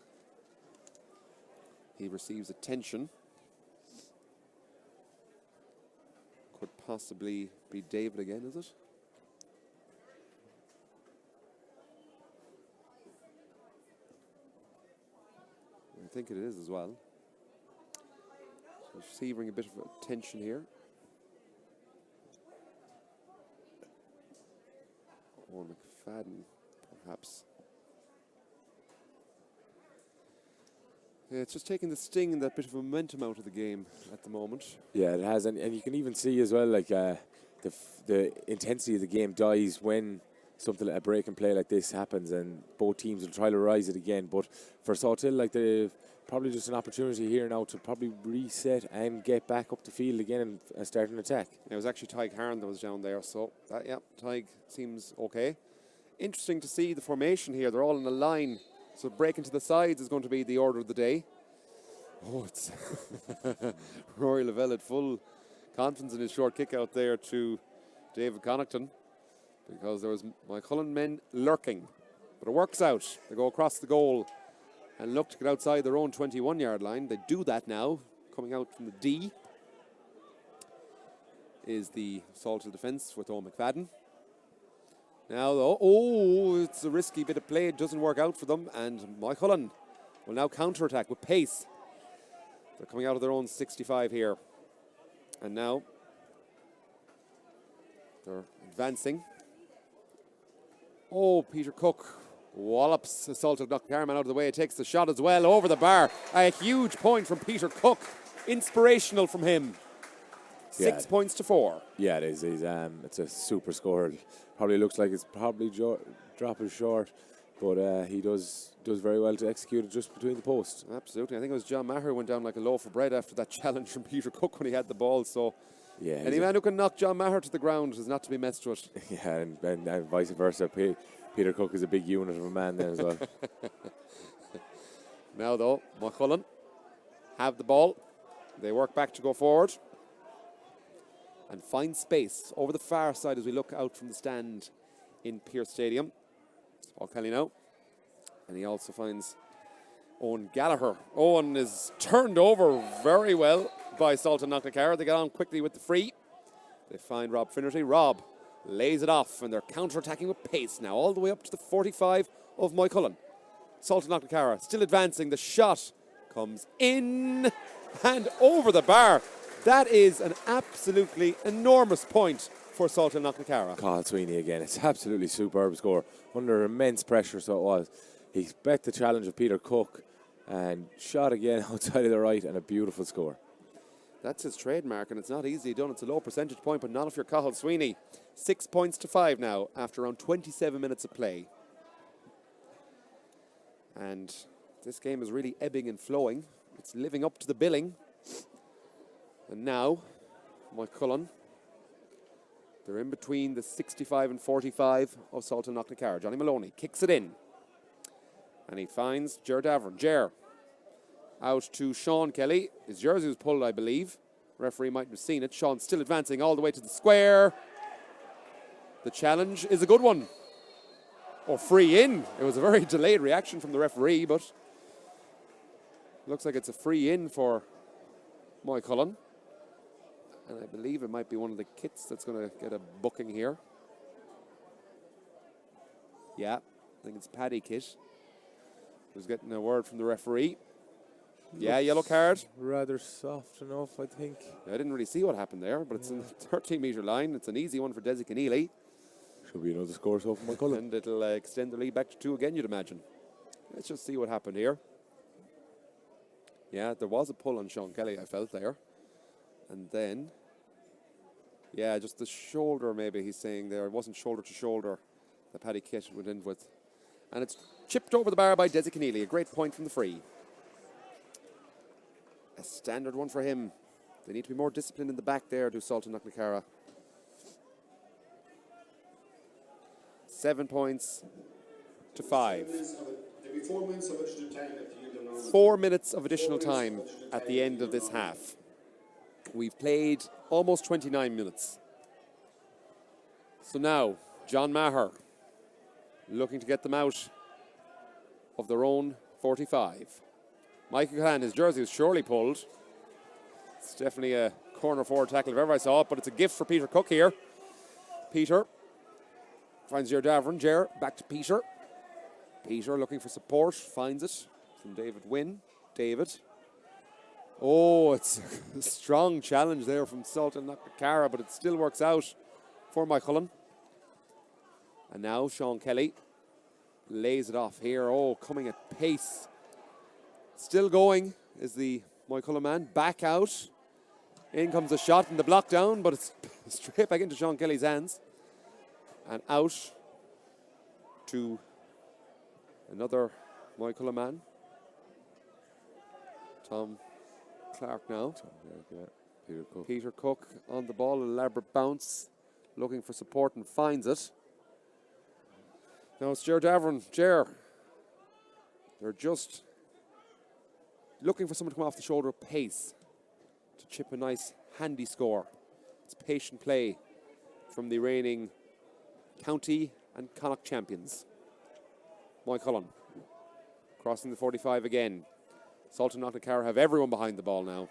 he receives attention. Could possibly be David again, is it? I think it is as well. So receiving a bit of attention here. Or McFadden, perhaps. Yeah, it's just taking the sting and that bit of momentum out of the game at the moment. Yeah, it has, and you can even see as well, like the intensity of the game dies when something like a break and play like this happens, and both teams will try to rise it again. But for Salthill, like they've probably just an opportunity here now to probably reset and get back up the field again and start an attack. It was actually Tig Harn that was down there, so that, yeah, Tig seems okay. Interesting to see the formation here. They're all in a line. So breaking to the sides is going to be the order of the day. Oh, it's Rory Lavelle had full confidence in his short kick out there to David Connaughton, because there was Maigh Cuilinn men lurking. But it works out. They go across the goal and look to get outside their own 21-yard line. They do that now. Coming out from the D is the Salthill defence with Owen McFadden. Now, though, it's a risky bit of play. It doesn't work out for them. And Maigh Cuilinn will now counter-attack with pace. They're coming out of their own 65 here. And now they're advancing. Oh, Peter Cook Wallops Salthill Knocknacarra man out of the way. Takes the shot as well over the bar. A huge point from Peter Cook. Inspirational from him. 6 points to 4. Yeah, it is. It's a super score. Probably looks like it's probably dropping short, but he does very well to execute it just between the posts. Absolutely. I think it was John Maher who went down like a loaf of bread after that challenge from Peter Cook when he had the ball. So yeah, any man who can knock John Maher to the ground is not to be messed with. Yeah, and vice versa. Peter Cook is a big unit of a man then as well. Now though, Cuilinn have the ball. They work back to go forward and find space over the far side as we look out from the stand in Pearse Stadium. It's Paul Kelly now. And he also finds Owen Gallagher. Owen is turned over very well by Salthill Knocknacarra. They get on quickly with the free. They find Rob Finnerty. Rob lays it off, and they're counter-attacking with pace now, all the way up to the 45 of Maigh Cuilinn. Salthill Knocknacarra still advancing. The shot comes in and over the bar. That is an absolutely enormous point for Salthill Knocknacarra. Carl Sweeney again. It's absolutely superb score. Under immense pressure, so it was. He bet the challenge of Peter Cook and shot again outside of the right, and a beautiful score. That's his trademark, and it's not easily done. It's a low percentage point, but not if you're Cathal Sweeney. 6 points to 5 now after around 27 minutes of play. And this game is really ebbing and flowing. It's living up to the billing. And now, Maigh Cuilinn, they're in between the 65 and 45 of Salthill Knocknacarra. Johnny Maloney kicks it in. And he finds Ger Davern. Ger out to Sean Kelly. His jersey was pulled, I believe. Referee mightn't have seen it. Sean still advancing all the way to the square. The challenge is a good one. Or free in. It was a very delayed reaction from the referee, but looks like it's a free in for Maigh Cuilinn. And I believe it might be one of the kits that's going to get a booking here. Yeah, I think it's Paddy Kit. Who's getting a word from the referee. Yeah, yellow card. Rather soft enough, I think. I didn't really see what happened there, but it's in the 13-metre line. It's an easy one for Desi Keneally. Should be another score so for Maigh Cuilinn. And it'll extend the lead back to 2 again, you'd imagine. Let's just see what happened here. Yeah, there was a pull on Sean Kelly, I felt there. And then, yeah, just the shoulder maybe he's saying there. It wasn't shoulder to shoulder that Paddy Kit went in with. And it's chipped over the bar by Desi Keneally. A great point from the free. A standard one for him. They need to be more disciplined in the back there, do Salthill Knocknacarra. 7 points to 5. 4 minutes of additional time at the end of this half. We've played almost 29 minutes. So now, John Maher looking to get them out of their own 45. Michael Cahan, his jersey was surely pulled. It's definitely a corner forward tackle if ever I saw it, but it's a gift for Peter Cook here. Peter finds Ger Davern. Ger back to Peter. Peter looking for support, finds it from David Wynn. David. Oh, it's a strong challenge there from Salthill Knocknacarra, but it still works out for Maigh Cuilinn. And now Sean Kelly lays it off here. Oh, coming at pace. Still going is the Maigh Cuilinn man. Back out. In comes a shot and the block down, but it's straight back into Sean Kelly's hands. And out to another Maigh Cuilinn man. Tom Clark now. Peter Cook. Peter Cook on the ball, elaborate bounce, looking for support and finds it. Now it's Ger Davern. Ger. They're just looking for someone to come off the shoulder of pace to chip a nice handy score. It's patient play from the reigning county and Connacht champions. Maigh Cuilinn crossing the 45 again. Salthill Knocknacarra have everyone behind the ball now.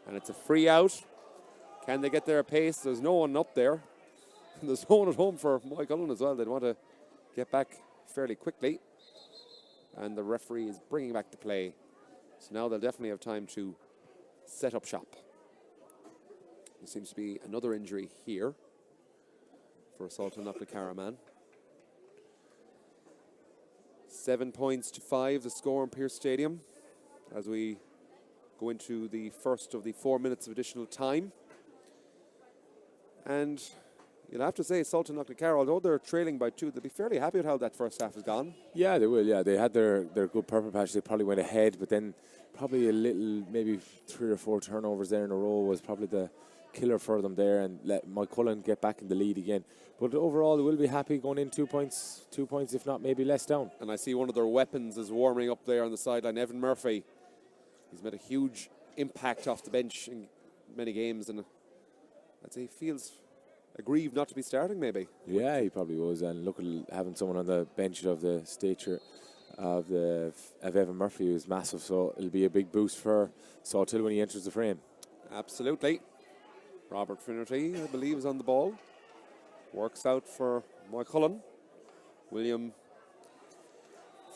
And it's a free out. Can they get there at pace? There's no one up there. There's no one at home for Maigh Cuilinn as well. They'd want to get back fairly quickly. And the referee is bringing back the play. So now they'll definitely have time to set up shop. There seems to be another injury here for a Salthill Knocknacarra man. 7 points to 5, the score in Pearse Stadium, as we go into the first of the 4 minutes of additional time. And you'll have to say, Salthill Knocknacarra, although they're trailing by 2, they'll be fairly happy with how that first half has gone. Yeah, they will. Yeah, they had their good purple patch. They probably went ahead, but then probably a little, maybe 3 or 4 turnovers there in a row was probably the killer for them there, and let Cuilinn get back in the lead again. But overall, they will be happy going in 2 points, if not maybe less down. And I see one of their weapons is warming up there on the sideline, Evan Murphy. He's made a huge impact off the bench in many games, and I'd say he feels aggrieved not to be starting, maybe. Yeah, he probably was. And look at having someone on the bench of the stature of Evan Murphy, who's massive. So it'll be a big boost for Salthill when he enters the frame. Absolutely. Robert Finnerty, I believe, is on the ball. Works out for Maigh Cuilinn. William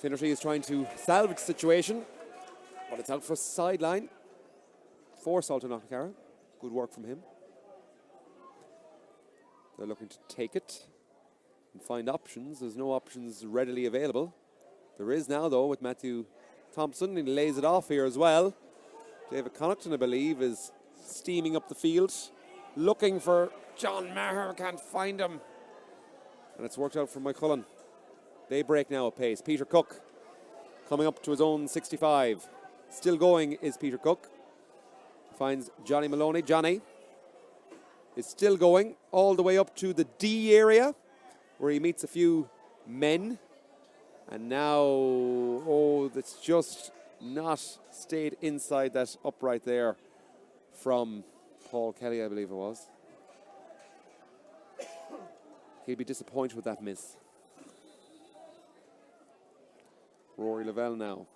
Finnerty is trying to salvage the situation, but it's out for sideline for Salthill Knocknacarra. Good work from him. They're looking to take it and find options. There's no options readily available. There is now, though, with Matthew Thompson. He lays it off here as well. David Connaughton, I believe, is steaming up the field, looking for John Maher. Can't find him. And it's worked out for Maigh Cuilinn. They break now at pace. Peter Cook coming up to his own 65. Still going is Peter Cook. Finds Johnny Maloney. Johnny is still going all the way up to the D area, where he meets a few men. And now, that's just not stayed inside that upright there from Paul Kelly, I believe it was. He'll be disappointed with that miss. Rory Lavelle now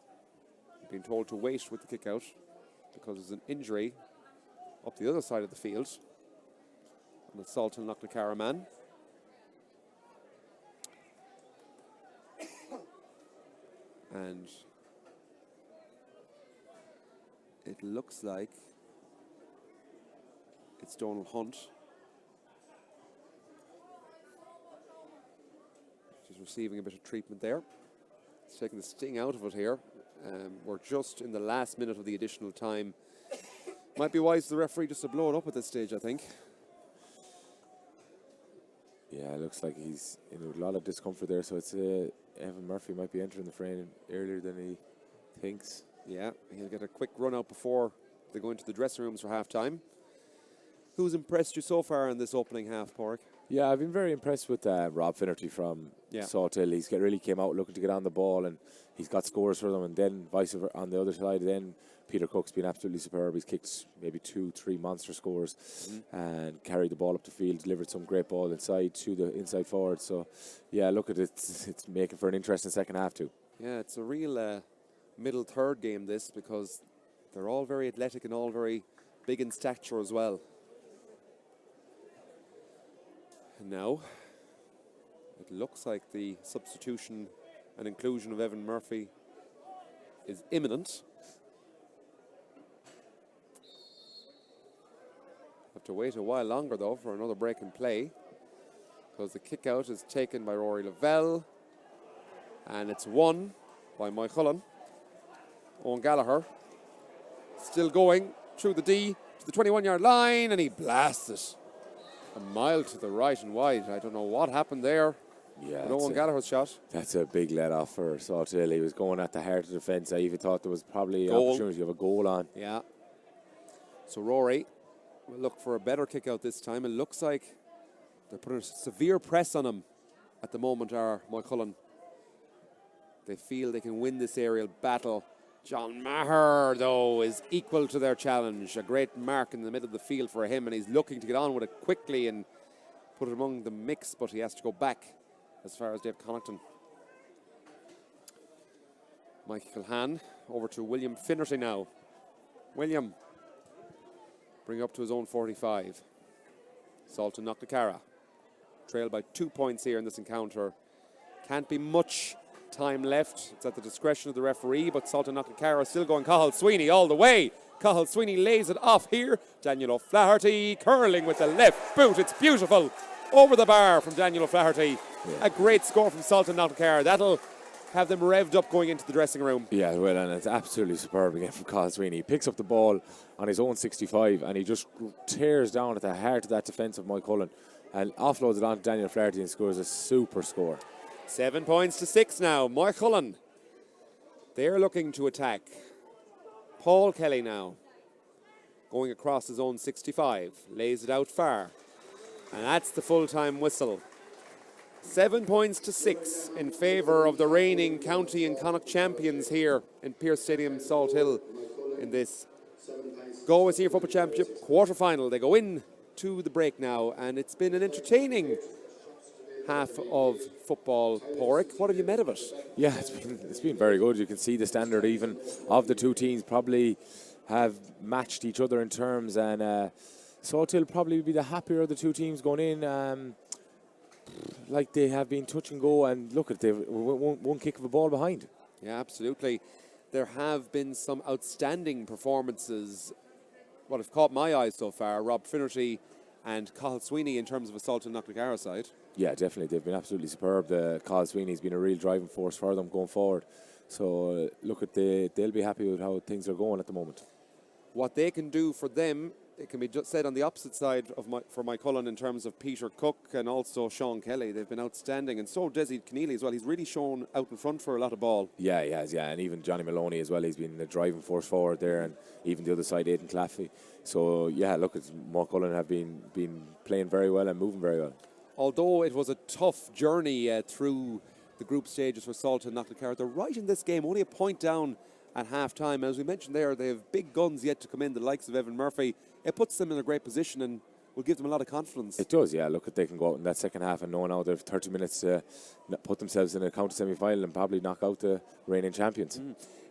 being told to wait with the kick out because there's an injury up the other side of the field on the Salthill Knocknacarra man. And it looks like it's Donald Hunt. Just receiving a bit of treatment there. It's taking the sting out of it here. We're just in the last minute of the additional time. Might be wise for the referee just to blow it up at this stage, I think. Yeah, it looks like he's in a lot of discomfort there. So it's Evan Murphy might be entering the frame earlier than he thinks. Yeah, he'll get a quick run out before they go into the dressing rooms for half-time. Who's impressed you so far in this opening half, Porrick? Yeah, I've been very impressed with Rob Finnerty from Salthill. He's really came out looking to get on the ball, and he's got scores for them. And then vice versa on the other side, then Peter Cook's been absolutely superb. He's kicked maybe 2-3 monster scores and carried the ball up the field, delivered some great ball inside to the inside forward. So, yeah, look at it. It's making for an interesting second half too. Yeah, it's a real middle third game, this, because they're all very athletic and all very big in stature as well. And now, it looks like the substitution and inclusion of Evan Murphy is imminent. Have to wait a while longer, though, for another break in play, because the kick out is taken by Rory Lavelle, and it's won by Maigh Cuilinn. Owen Gallagher still going through the D to the 21-yard line, and he blasts it a mile to the right and wide. I don't know what happened there. Yeah, Owen Gallagher's shot. That's a big let off for Salthill. He was going at the heart of the defence. I even thought there was probably an opportunity of a goal on. Yeah. So Rory will look for a better kick out this time. It looks like they're putting a severe press on him at the moment, are Maigh Cuilinn. They feel they can win this aerial battle. John Maher, though, is equal to their challenge. A great mark in the middle of the field for him, and he's looking to get on with it quickly and put it among the mix, but he has to go back as far as Dave Connaughton. Mike Kilhan over to William Finnerty now. William, bring up to his own 45. Salthill Knocknacarra trailed by 2 points here in this encounter. Can't be much time left. It's at the discretion of the referee, but Salthill Knocknacarra still going. Cathal Sweeney all the way. Cathal Sweeney lays it off here. Daniel O'Flaherty curling with the left boot. It's beautiful. Over the bar from Daniel O'Flaherty. Yeah. A great score from Salthill Knocknacarra. That'll have them revved up going into the dressing room. Yeah, well, and it's absolutely superb again from Colin Sweeney. He picks up the ball on his own 65 and he just tears down at the heart of that defence of Maigh Cuilinn and offloads it on to Daniel Flaherty and scores a super score. 7 points to 6 now. Maigh Cuilinn, they're looking to attack. Paul Kelly now, going across his own 65, lays it out far. And that's the full-time whistle. 7 points to 6 in favour of the reigning county and Connacht champions here in Pearse Stadium, Salthill, in this Galway Senior Football Championship quarter-final. They go in to the break now, and it's been an entertaining half of football. Porrick, what have you made of it? Yeah, it's been very good. You can see the standard even of the two teams probably have matched each other in terms, and Salthill probably be the happier of the two teams going in. Like they have been touch and go, and look at they've one kick of a ball behind. Yeah, absolutely. There have been some outstanding performances. What have caught my eye so far, Rob Finnerty and Cathal Sweeney in terms of a Salthill Knocknacarra side. Yeah, definitely. They've been absolutely superb. Cathal Sweeney's been a real driving force for them going forward. So look at they'll be happy with how things are going at the moment. What they can do for them, it can be just said on the opposite side of for Maigh Cuilinn in terms of Peter Cook and also Sean Kelly. They've been outstanding, and so Desi Keneally as well. He's really shown out in front for a lot of ball. Yeah, he has, yeah, and even Johnny Maloney as well. He's been a driving force forward there, and even the other side, Aidan Claffey. So yeah, look, Maigh Cuilinn have been playing very well and moving very well. Although it was a tough journey through the group stages for Salthill and Knocknacarra, they're right in this game, only a point down at half-time. As we mentioned there, they have big guns yet to come in, the likes of Evan Murphy. It puts them in a great position and will give them a lot of confidence. It does, yeah. Look, they can go out in that second half and know now they have 30 minutes to put themselves in a county semi-final and probably knock out the reigning champions.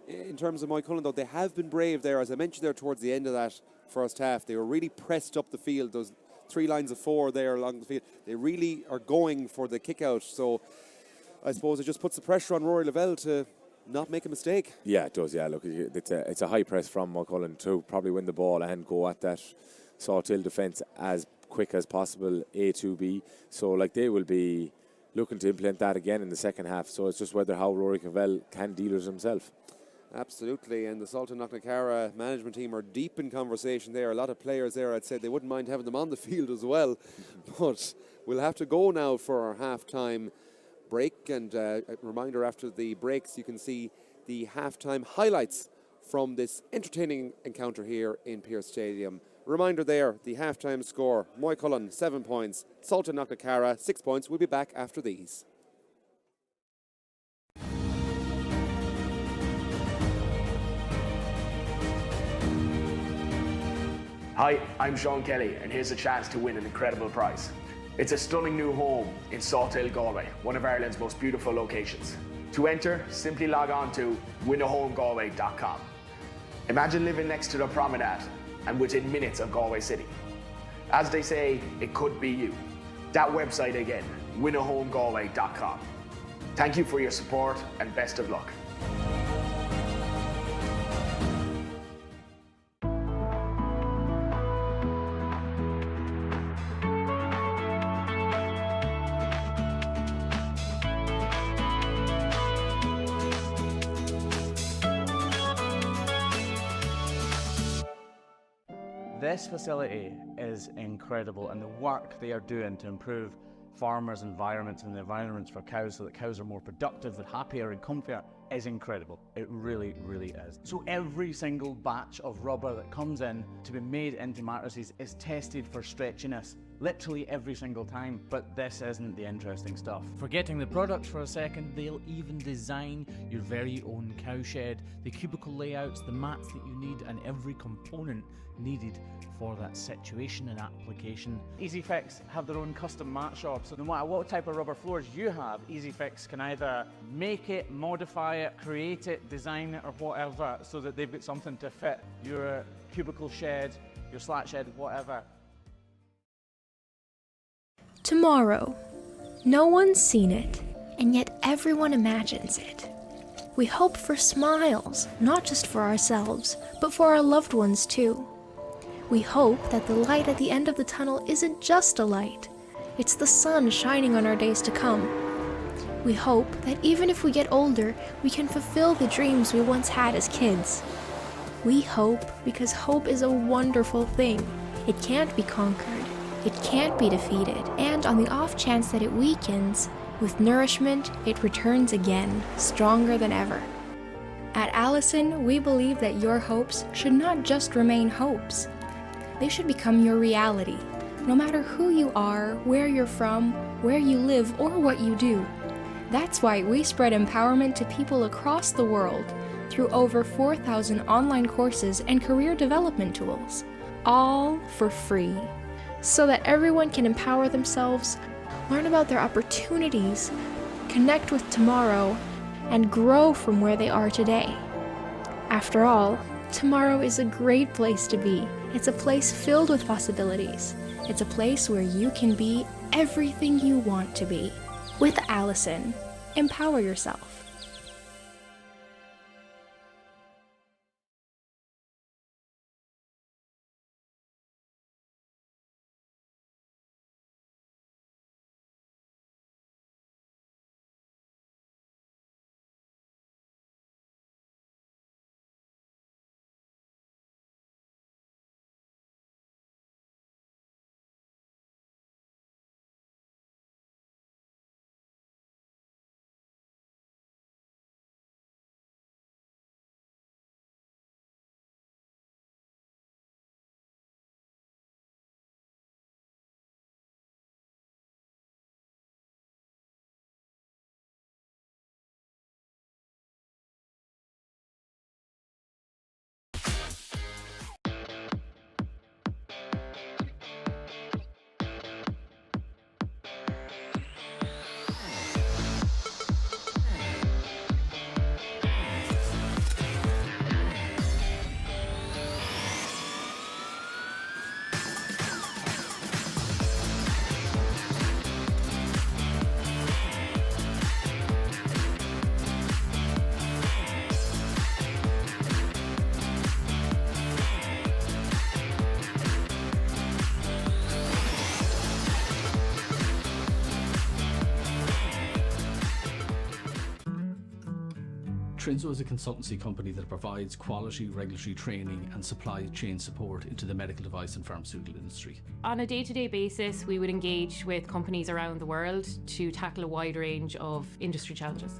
In terms of Maigh Cuilinn, though, they have been brave there. As I mentioned there towards the end of that first half, they were really pressed up the field. Those 3 lines of 4 there along the field, they really are going for the kick-out. So I suppose it just puts the pressure on Rory Lavelle to not make a mistake. Yeah, it does, yeah. Look, it's a high press from Maigh Cuilinn to probably win the ball and go at that Salthill defence as quick as possible, A to B. So, like, they will be looking to implement that again in the second half. So it's just whether how Rory Lavelle can deal with himself. Absolutely, and the Salthill Knocknacarra management team are deep in conversation there. A lot of players there, I'd say they wouldn't mind having them on the field as well. But we'll have to go now for our half-time break, and a reminder, after the breaks you can see the half-time highlights from this entertaining encounter here in Pearse Stadium. Reminder there, the half-time score: Maigh Cuilinn 7 points, Salthill Knocknacarra 6 points. We'll be back after these. Hi, I'm Sean Kelly, and here's a chance to win an incredible prize. It's a stunning new home in Salthill, Galway, one of Ireland's most beautiful locations. To enter, simply log on to winahomegalway.com. Imagine living next to the promenade and within minutes of Galway City. As they say, it could be you. That website again, winahomegalway.com. Thank you for your support and best of luck. This facility is incredible, and the work they are doing to improve farmers' environments and the environments for cows so that cows are more productive and happier and comfier is incredible. It really, really is. So every single batch of rubber that comes in to be made into mattresses is tested for stretchiness. Literally every single time, but this isn't the interesting stuff. Forgetting the products for a second, they'll even design your very own cowshed, the cubicle layouts, the mats that you need, and every component needed for that situation and application. EasyFix have their own custom mat shop, so no matter what type of rubber floors you have, EasyFix can either make it, modify it, create it, design it, or whatever, so that they've got something to fit your cubicle shed, your slat shed, whatever. Tomorrow. No one's seen it, and yet everyone imagines it. We hope for smiles, not just for ourselves, but for our loved ones too. We hope that the light at the end of the tunnel isn't just a light. It's the sun shining on our days to come. We hope that even if we get older, we can fulfill the dreams we once had as kids. We hope because hope is a wonderful thing. It can't be conquered, it can't be defeated, and on the off chance that it weakens, with nourishment, it returns again, stronger than ever. At Allison, we believe that your hopes should not just remain hopes. They should become your reality, no matter who you are, where you're from, where you live, or what you do. That's why we spread empowerment to people across the world through over 4,000 online courses and career development tools, all for free, so that everyone can empower themselves, learn about their opportunities, connect with tomorrow, and grow from where they are today. After all, tomorrow is a great place to be. It's a place filled with possibilities. It's a place where you can be everything you want to be. With Allison, empower yourself. Trinzo is a consultancy company that provides quality regulatory training and supply chain support into the medical device and pharmaceutical industry. On a day-to-day basis, we would engage with companies around the world to tackle a wide range of industry challenges.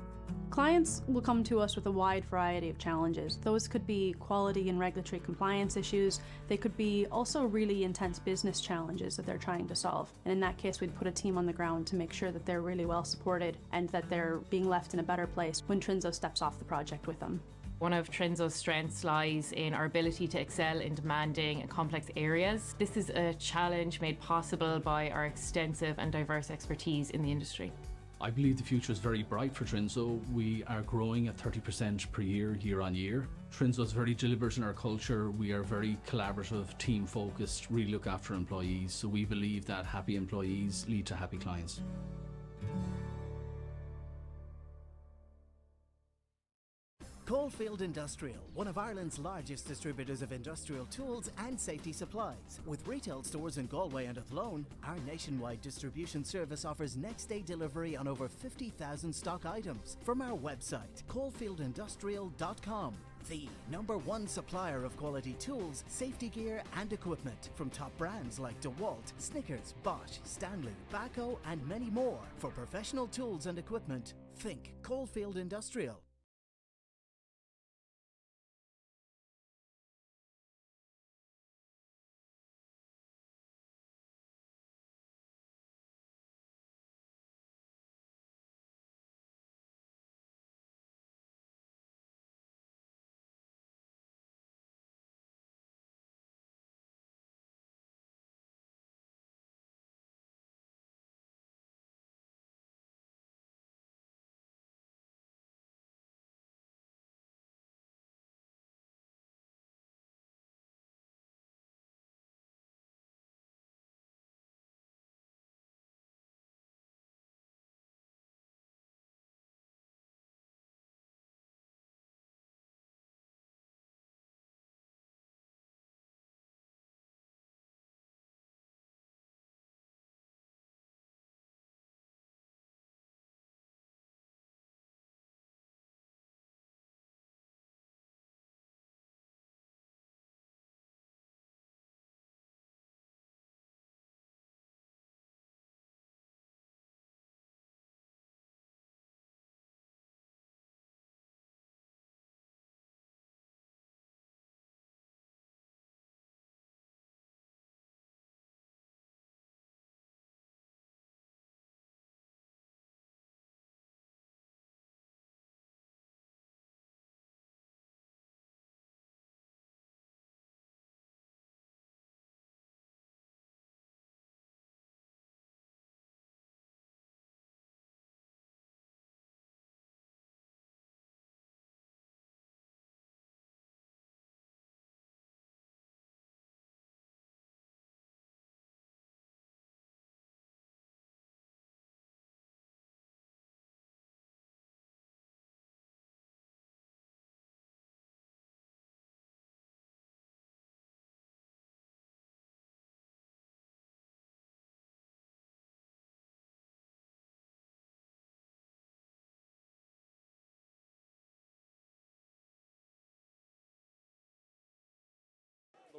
Clients will come to us with a wide variety of challenges. Those could be quality and regulatory compliance issues. They could be also really intense business challenges that they're trying to solve. And in that case, we'd put a team on the ground to make sure that they're really well supported and that they're being left in a better place when Trinzo steps off the project with them. One of Trinzo's strengths lies in our ability to excel in demanding and complex areas. This is a challenge made possible by our extensive and diverse expertise in the industry. I believe the future is very bright for Trinzo. We are growing at 30% per year, year on year. Trinzo is very deliberate in our culture. We are very collaborative, team focused, really look after employees. So we believe that happy employees lead to happy clients. Caulfield Industrial, one of Ireland's largest distributors of industrial tools and safety supplies. With retail stores in Galway and Athlone, our nationwide distribution service offers next-day delivery on over 50,000 stock items. From our website, caulfieldindustrial.com. The #1 supplier of quality tools, safety gear and equipment from top brands like DeWalt, Snickers, Bosch, Stanley, Baco and many more. For professional tools and equipment, think Caulfield Industrial.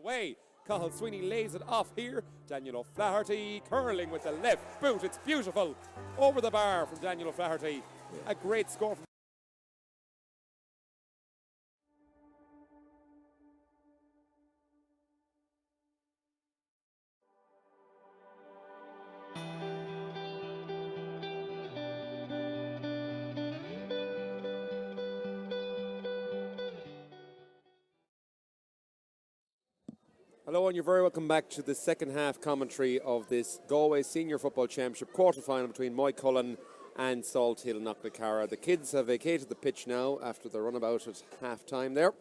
Away. Cathal Sweeney lays it off here. Daniel O'Flaherty curling with the left boot. It's beautiful. Over the bar from Daniel O'Flaherty. A great score from Hello and you're very welcome back to the second half commentary of this Galway Senior Football Championship quarter-final between Maigh Cuilinn and Salthill Knocknacarra. The kids have vacated the pitch now after the runabout at half-time there,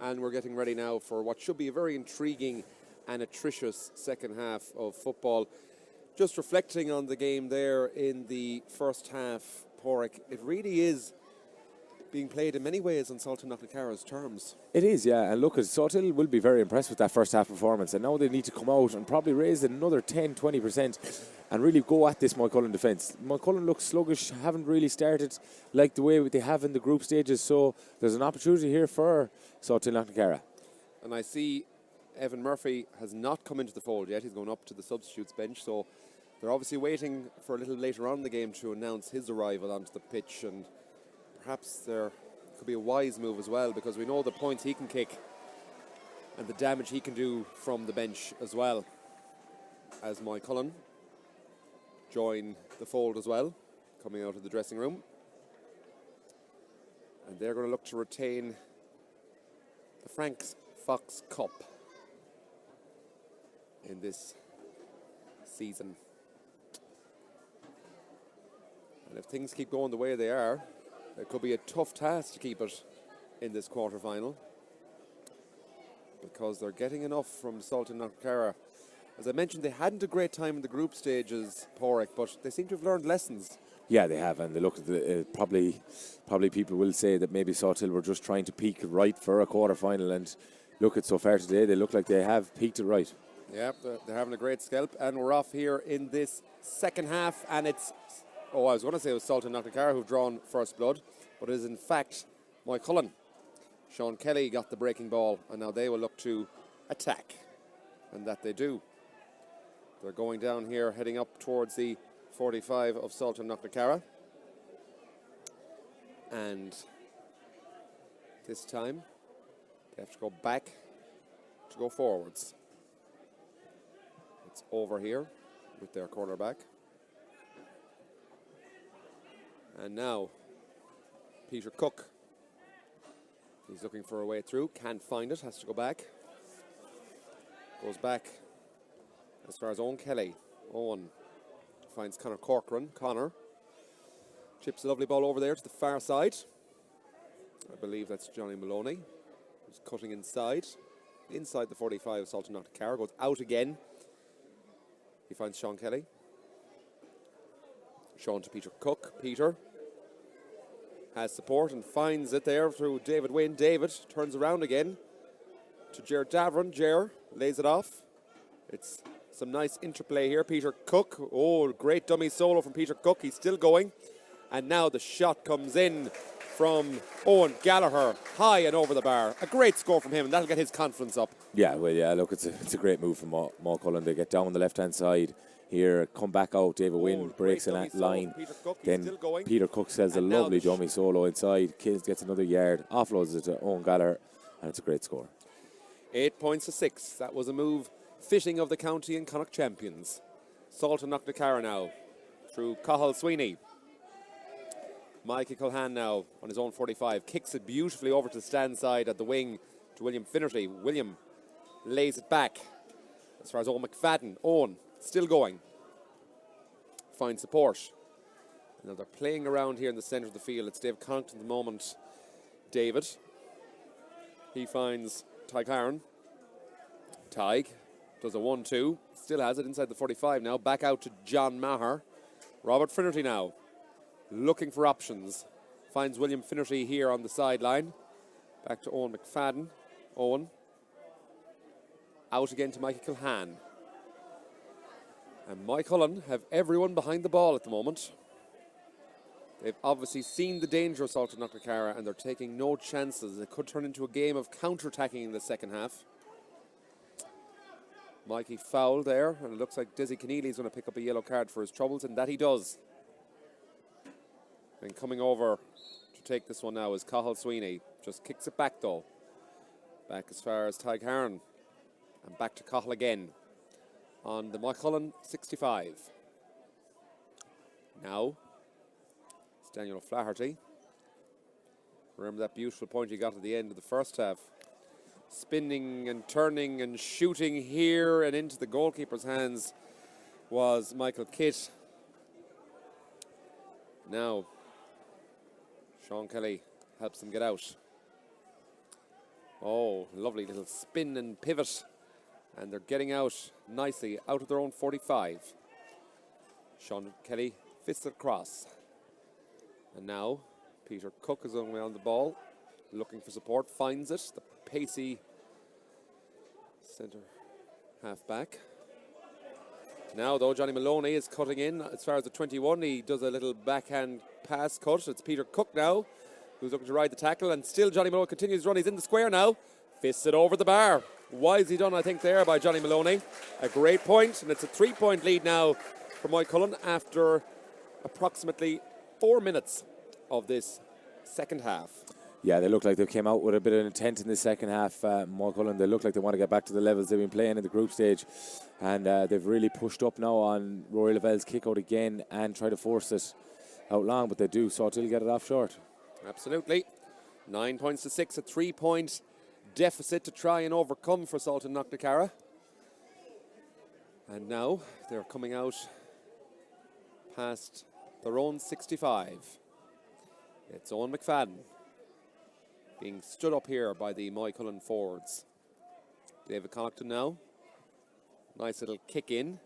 and we're getting ready now for what should be a very intriguing and atrocious second half of football. Just reflecting on the game there in the first half, Pádraig, it really is being played in many ways on Salthill Knocknacarra's terms. It is, yeah, and look, Salthill will be very impressed with that first half performance, and now they need to come out and probably raise it another 10-20% and really go at this Maigh Cuilinn defence. Maigh Cuilinn looks sluggish, haven't really started like the way they have in the group stages, so there's an opportunity here for Salthill Knocknacarra. And I see Evan Murphy has not come into the fold yet. He's going up to the substitutes bench, so they're obviously waiting for a little later on in the game to announce his arrival onto the pitch, and perhaps there could be a wise move as well, because we know the points he can kick and the damage he can do from the bench as well, as Maigh Cuilinn join the fold as well, coming out of the dressing room. And they're going to look to retain the Franks Fox Cup in this season. And if things keep going the way they are, it could be a tough task to keep it in this quarter-final, because they're getting enough from Salthill Knocknacarra. As I mentioned, they hadn't a great time in the group stages, Pádraig, but they seem to have learned lessons. Yeah, they have, and they look at probably people will say that maybe Salthill were just trying to peak right for a quarter-final, and look at so far today, they look like they have peaked it right. Yeah, they're having a great scalp, and we're off here in this second half, and it's, I was going to say it was Salthill Knocknacarra who've drawn first blood, but it is in fact Maigh Cuilinn. Sean Kelly got the breaking ball, and now they will look to attack, and that they do. They're going down here, heading up towards the 45 of Salthill Knocknacarra, and this time they have to go back to go forwards. It's over here with their cornerback. And now, Peter Cook. He's looking for a way through, can't find it, has to go back. Goes back as far as Owen Kelly. Owen finds Conor Corcoran. Conor chips a lovely ball over there to the far side. I believe that's Johnny Maloney, who's cutting inside the 45 of Salthill Knocknacarra. Goes out again. He finds Sean Kelly. Sean to Peter Cook. Peter has support and finds it there through David Wynne. David turns around again to Ger Davron. Ger lays it off. It's some nice interplay here. Peter Cook. Oh, great dummy solo from Peter Cook. He's still going. And now the shot comes in from Owen Gallagher, high and over the bar. A great score from him, and that'll get his confidence up. Yeah, well, yeah, look, it's a great move from Maigh Cuilinn. They get down on the left-hand side here, come back out. David Wynne breaks in that line. Then Peter Cook sells a lovely dummy solo inside. Gets another yard, offloads it to Owen Gallagher, and it's a great score. 8 points to 6. That was a move fitting of the county and Connacht champions. Salthill Knocknacarra now through Cathal Sweeney. Michael Culhane now on his own 45. Kicks it beautifully over to the stand side at the wing to William Finnerty. William lays it back as far as Owen McFadden. Owen still going. Finds support. Now they're playing around here in the centre of the field. It's Dave Connacht at the moment. David. He finds Tig Harron. Tig does a 1-2. Still has it inside the 45 now. Back out to John Maher. Robert Finnerty now, looking for options. Finds William Finnerty here on the sideline. Back to Owen McFadden. Owen. Out again to Michael Culhane. And Maigh Cuilinn have everyone behind the ball at the moment. They've obviously seen the danger of Salthill Knocknacarra, and they're taking no chances. It could turn into a game of counter-attacking in the second half. Mikey foul there, and it looks like Dizzy Keneally is going to pick up a yellow card for his troubles, and that he does. And coming over to take this one now is Cathal Sweeney. Just kicks it back though. Back as far as Tadhg, and back to Cathal again on the Cuilinn 65. Now it's Daniel O'Flaherty. Remember that beautiful point he got at the end of the first half. Spinning and turning and shooting here and into the goalkeeper's hands was Michael Kitt. Now Sean Kelly helps them get out. Oh, lovely little spin and pivot, and they're getting out nicely out of their own 45. Sean Kelly fists it across, and now Peter Cook is on the way on the ball, looking for support, finds it. The pacey centre half back. Now though, Johnny Maloney is cutting in as far as the 21. He does a little backhand pass cut. It's Peter Cook now who's looking to ride the tackle, and still Johnny Maloney continues to run. He's in the square now, fists it over the bar. Wisely done, I think, there by Johnny Maloney. A great point, and it's a 3-point lead now for Maigh Cuilinn after approximately 4 minutes of this second half. Yeah, they look like they came out with a bit of intent in the second half. Maigh Cuilinn, they look like they want to get back to the levels they've been playing in the group stage, and they've really pushed up now on Rory Lavelle's kick out again and try to force it out long, but they do. Salthill get it off short. Absolutely. 9 points to 6, a 3-point deficit to try and overcome for Salthill Knocknacarra. And now they're coming out past their own 65. It's Owen McFadden being stood up here by the Maigh Cuilinn forwards. David Connaughton now. Nice little kick in.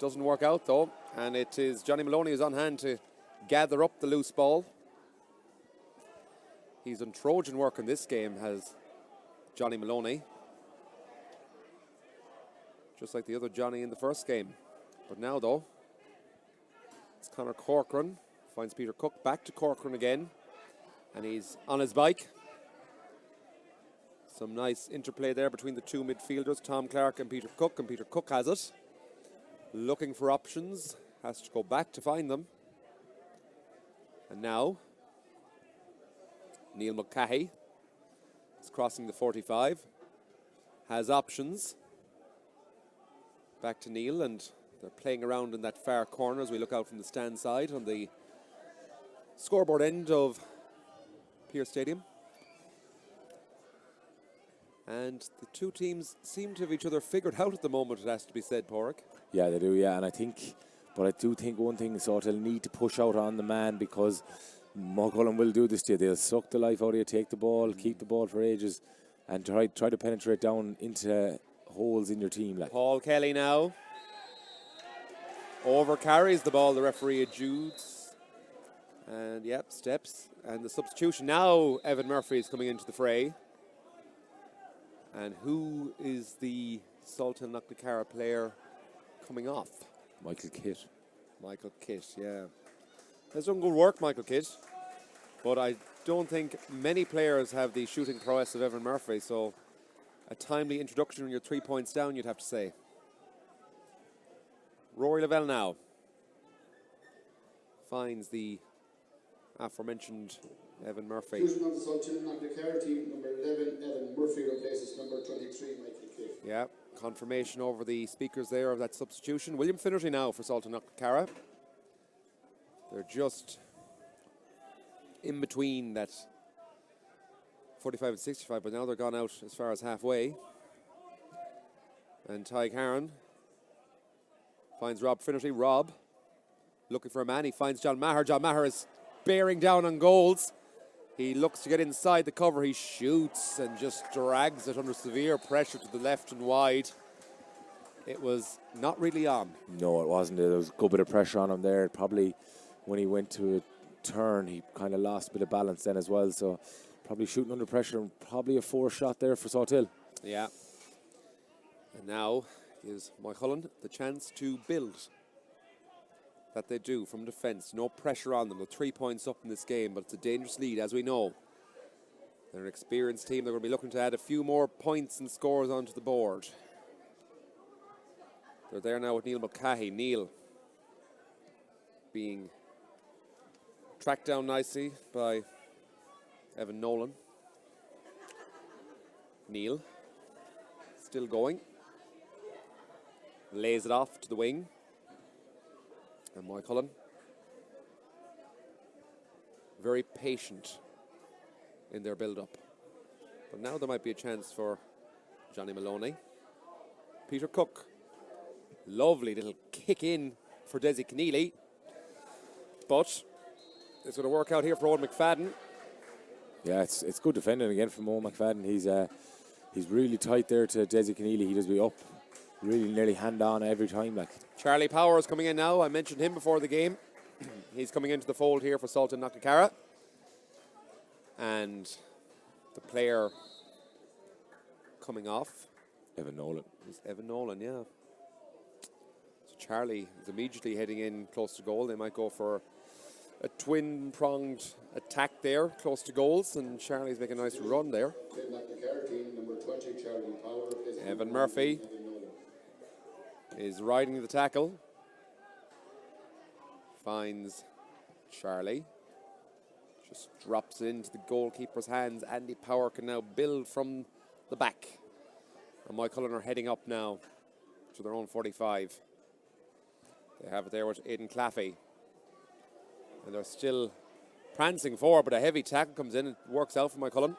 Doesn't work out though, and it is Johnny Maloney who's on hand to gather up the loose ball. He's done Trojan work in this game, has Johnny Maloney. Just like the other Johnny in the first game. But now though, it's Conor Corcoran. Finds Peter Cook, back to Corcoran again. And he's on his bike. Some nice interplay there between the two midfielders, Tom Clark and Peter Cook has it. Looking for options, has to go back to find them. And now, Neil Mulcahy is crossing the 45, has options. Back to Neil, and they're playing around in that far corner as we look out from the stand side on the scoreboard end of Pearse Stadium. And the two teams seem to have each other figured out at the moment, it has to be said, Porrick. Yeah, they do, yeah, and I do think one thing Salthill need to push out on the man, because Maigh Cuilinn will do this to you. They'll suck the life out of you, take the ball, keep the ball for ages, and try to penetrate down into holes in your team. Like. Paul Kelly now over carries the ball, the referee adjudes, and yep, steps, and the substitution now. Evan Murphy is coming into the fray. And who is the Salthill Knocknacarra player coming off? Michael Kitt. Michael Kitt, yeah. Has done good work, Michael Kitt. But I don't think many players have the shooting prowess of Evan Murphy, so a timely introduction when you're 3 points down, you'd have to say. Rory Lavelle now finds the aforementioned Evan Murphy. Choosing on the Salthill Knocknacarra team, number 11, Evan Murphy replaces number 23, Michael Kitt. Yeah, confirmation over the speakers there of that substitution. William Finnerty now for Salthill Knocknacarra. They're just in between that 45 and 65, but now they're gone out as far as halfway. And Tadhg finds Rob Finnerty. Rob looking for a man. He finds John Maher. John Maher is bearing down on goals. He looks to get inside the cover. He shoots and just drags it under severe pressure to the left and wide. It was not really on. No, it wasn't. There was a good bit of pressure on him there. Probably when he went to a turn, he kind of lost a bit of balance then as well. So probably shooting under pressure, and probably a forced shot there for Salthill. Yeah. And now gives Maigh Cuilinn the chance to build. That they do from defence. No pressure on them. They're 3 points up in this game, but it's a dangerous lead, as we know. They're an experienced team. They're going to be looking to add a few more points and scores onto the board. They're there now with Neil Mulcahy. Neil being tracked down nicely by Evan Nolan. Neil still going. Lays it off to the wing. And Maigh Cuilinn very patient in their build-up. But now there might be a chance for Johnny Maloney. Peter Cook. Lovely little kick in for Desi Keneally. But it's going to work out here for Owen McFadden. Yeah, it's good defending again from Owen McFadden. He's really tight there to Desi Keneally. He does be up really nearly hand on every time. Like Charlie Powers coming in now. I mentioned him before the game. He's coming into the fold here for Salthill Knocknacarra. And the player coming off. Evan Nolan. Is Evan Nolan, yeah. So Charlie is immediately heading in close to goal. They might go for a twin-pronged attack there, close to goals, and Charlie's making a nice run there. Evan Murphy is riding the tackle. Finds Charlie. Just drops into the goalkeeper's hands. Andy Power can now build from the back. And Maigh Cuilinn are heading up now to their own 45. They have it there with Aidan Claffey. And they're still prancing forward, but a heavy tackle comes in and works out for Maigh Cuilinn.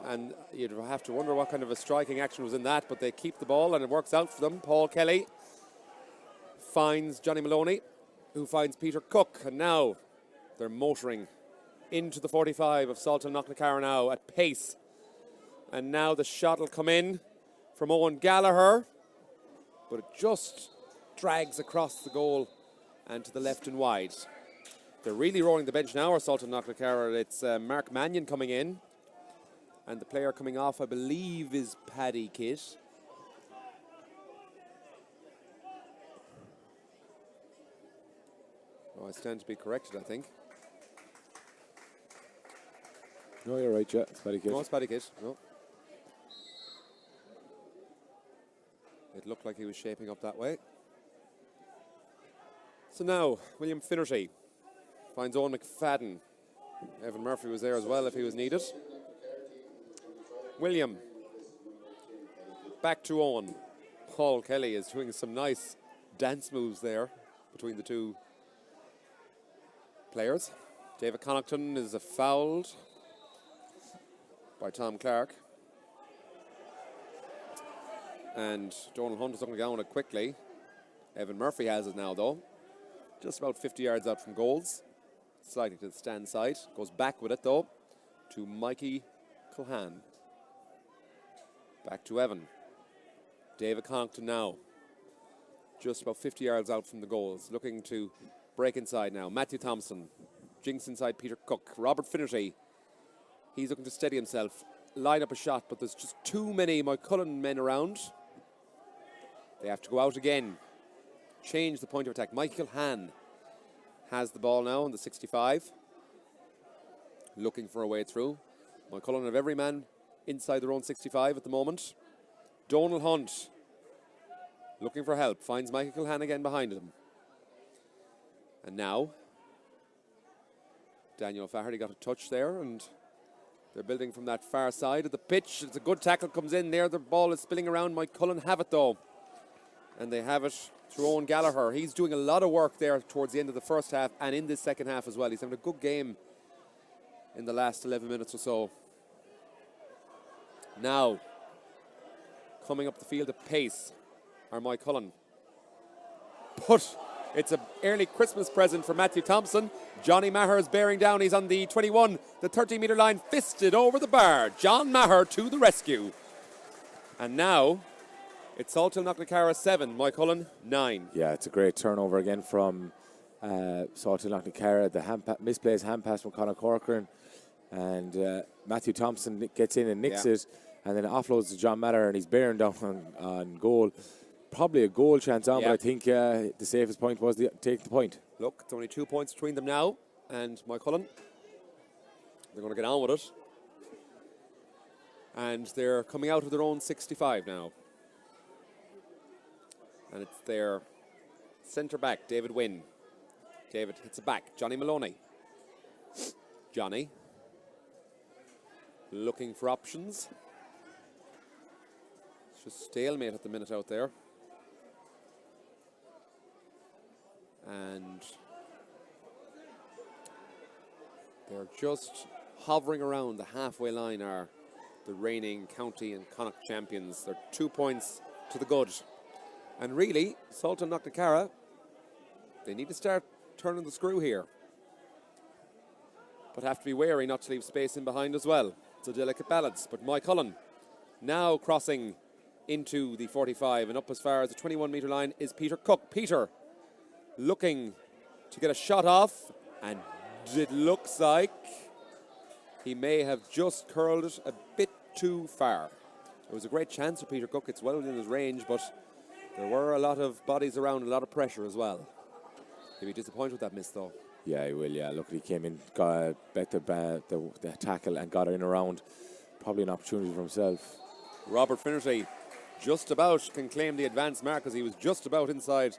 And you'd have to wonder what kind of a striking action was in that, but they keep the ball and it works out for them. Paul Kelly finds Johnny Maloney, who finds Peter Cook. And now they're motoring into the 45 of Salthill Knocknacarra now at pace. And now the shot will come in from Owen Gallagher, but it just drags across the goal and to the left and wide. They're really rolling the bench now, or Salthill Knocknacarra. It's Mark Mannion coming in, and the player coming off, I believe, is Paddy Kitt. Oh, I stand to be corrected, I think. No, you're right, yeah. It's Paddy Kitt. No, it's Paddy Kitt. No. It looked like he was shaping up that way. So now, William Finnerty finds Owen McFadden. Evan Murphy was there as well if he was needed. William. Back to Owen. Paul Kelly is doing some nice dance moves there between the two players. David Connaughton is fouled by Tom Clark. And Donald Hunt is looking down on it quickly. Evan Murphy has it now, though. Just about 50 yards out from goals. Slightly to the stand side. Goes back with it, though, to Mikey Culhan. Back to Evan. David Connaughton now. Just about 50 yards out from the goals. Looking to break inside now. Matthew Thompson. Jinks inside Peter Cook. Robert Finnerty. He's looking to steady himself. Line up a shot, but there's just too many Maigh Cuilinn men around. They have to go out again. Change the point of attack. Michael Hahn has the ball now on the 65. Looking for a way through. Maigh Cuilinn have every man inside their own 65 at the moment. Donald Hunt looking for help. Finds Michael Hahn again behind him. And now Daniel O'Flaherty got a touch there, and they're building from that far side of the pitch. It's a good tackle comes in there. The ball is spilling around. Maigh Cuilinn have it though. And they have it through Owen Gallagher. He's doing a lot of work there towards the end of the first half and in this second half as well. He's having a good game in the last 11 minutes or so. Now, coming up the field at pace are Maigh Cuilinn. But it's an early Christmas present for Matthew Thompson. Johnny Maher is bearing down. He's on the 21, the 30-metre line, fisted over the bar. John Maher to the rescue. And now it's Salthill Knocknacarra 7, Maigh Cuilinn 9. Yeah, it's a great turnover again from Salthill Knocknacarra. The misplaced hand pass from Conor Corcoran. And Matthew Thompson gets in and nicks it. And then offloads to John Maher, and he's bearing down on goal. Probably a goal chance on, but I think the safest point was to take the point. Look, it's only 2 points between them now and Maigh Cuilinn. They're going to get on with it. And they're coming out of their own 65 now. And it's their centre back, David Wynn. David hits it back. Johnny Maloney. Johnny looking for options. It's just stalemate at the minute out there. And they're just hovering around the halfway line, are the reigning county and Connacht champions. They're 2 points to the good. And really, Salthill Knocknacarra, they need to start turning the screw here. But have to be wary not to leave space in behind as well. It's a delicate balance. But Maigh Cuilinn now crossing into the 45 and up as far as the 21-metre line is Peter Cook. Peter looking to get a shot off, and it looks like he may have just curled it a bit too far. It was a great chance for Peter Cook. It's well within his range, but there were a lot of bodies around, a lot of pressure as well. He'll be disappointed with that miss, though. Yeah, he will, yeah. Look, he came in, got the tackle and got in around. Probably an opportunity for himself. Robert Finnerty just about can claim the advance mark, because he was just about inside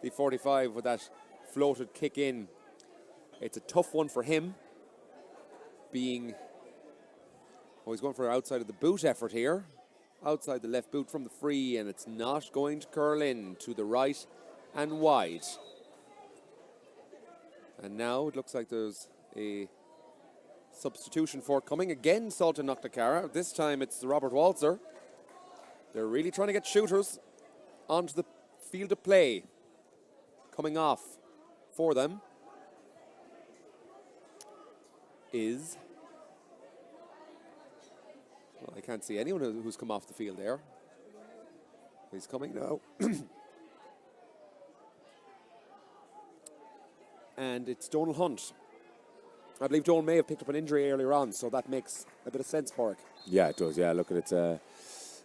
the 45 with that floated kick in. It's a tough one for him, being... Oh, he's going for an outside of the boot effort here. Outside the left boot from the free, and it's not going to curl in to the right and wide. And now it looks like there's a substitution forthcoming. Again, Salthill Knocknacarra. This time it's Robert Walzer. They're really trying to get shooters onto the field of play. Coming off for them is... Well, I can't see anyone who's come off the field there. He's coming now. And it's Donal Hunt. I believe Donal may have picked up an injury earlier on, so that makes a bit of sense for it. Yeah, it does. Yeah, look at it.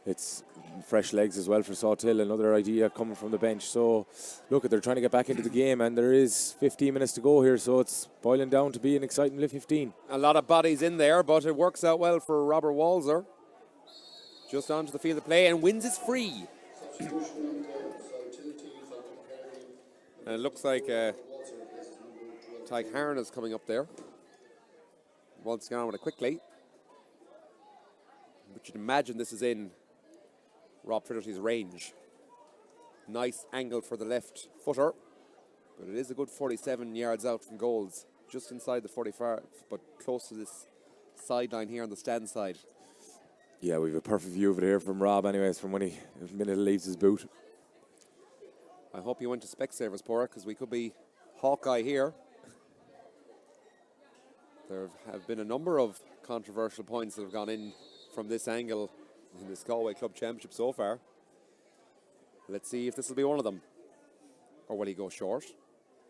It's fresh legs as well for Salthill. Another idea coming from the bench. So, look, they're trying to get back into the game, and there is 15 minutes to go here, so it's boiling down to be an exciting 15. A lot of bodies in there, but it works out well for Robert Walzer. Just onto the field of play and wins his free. And it looks like Tyke Harn is coming up there. Wants to get on with it quickly. But you'd imagine this is in Rob Finnerty's range. Nice angle for the left footer, but it is a good 47 yards out from goals, just inside the 45, but close to this sideline here on the stand side. Yeah, we have a perfect view of it here from Rob anyways, from when the minute it leaves his boot. I hope you went to Specsavers, Pora, because we could be Hawkeye here. There have been a number of controversial points that have gone in from this angle in this Galway Club Championship so far. Let's see if this will be one of them. Or will he go short?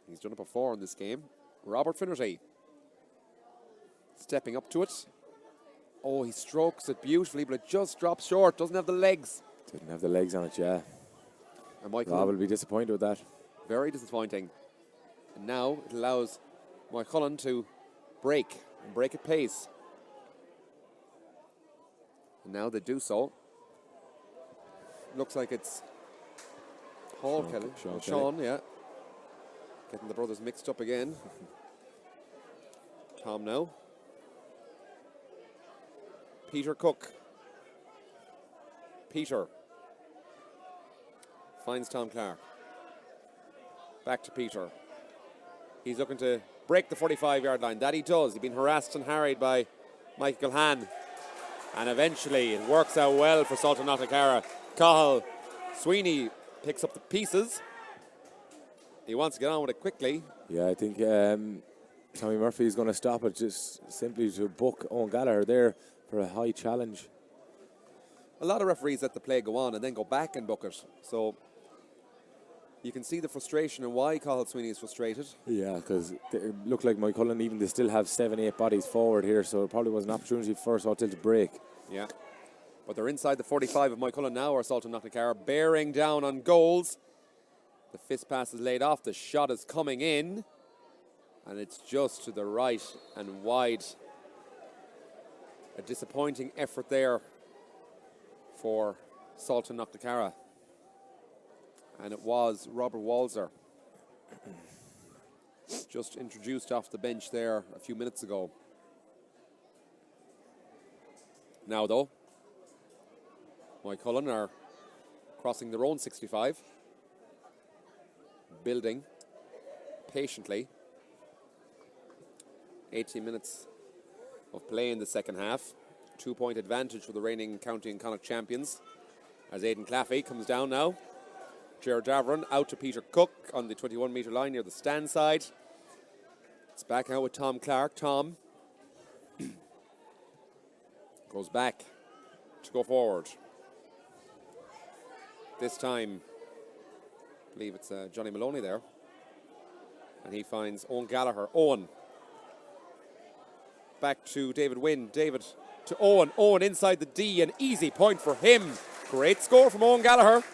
He's done it before in this game. Robert Finnerty stepping up to it. Oh, he strokes it beautifully, but it just drops short. Doesn't have the legs. Didn't have the legs on it, yeah. And Maigh Rob will be disappointed with that. Very disappointing. And now it allows Maigh Cuilinn to break at pace. And now they do so. Looks like it's Hall Kelly. Sean, yeah. Getting the brothers mixed up again. Tom now. Peter Cook. Peter finds Tom Clark. Back to Peter. He's looking to break the 45-yard line. That he does. He's been harassed and harried by Michael Hahn. And eventually it works out well for Salthill Knocknacarra. Cathal Sweeney picks up the pieces. He wants to get on with it quickly. Yeah, I think Tommy Murphy is going to stop it just simply to book Owen Gallagher there for a high challenge. A lot of referees let the play go on and then go back and book it. So you can see the frustration and why Cathal Sweeney is frustrated. Yeah, because it looked like Maigh Cuilinn, even they still have 7-8 bodies forward here, so it probably was an opportunity for Salthill to break. Yeah, but they're inside the 45 of Maigh Cuilinn now, or Salthill Knocknacarra, bearing down on goals. The fist pass is laid off, the shot is coming in, and it's just to the right and wide. A disappointing effort there for Salthill Knocknacarra. And it was Robert Walzer, just introduced off the bench there a few minutes ago. Now, though, Maigh Cuilinn are crossing their own 65, building patiently. 18 minutes of play in the second half. 2-point advantage for the reigning County and Connacht champions, as Aidan Claffey comes down now. Gerard Davron out to Peter Cook on the 21-metre line near the stand side. It's back out with Tom Clark. Tom goes back to go forward. This time, I believe it's Johnny Maloney there. And he finds Owen Gallagher. Owen. Back to David Wynn. David to Owen. Owen inside the D. An easy point for him. Great score from Owen Gallagher.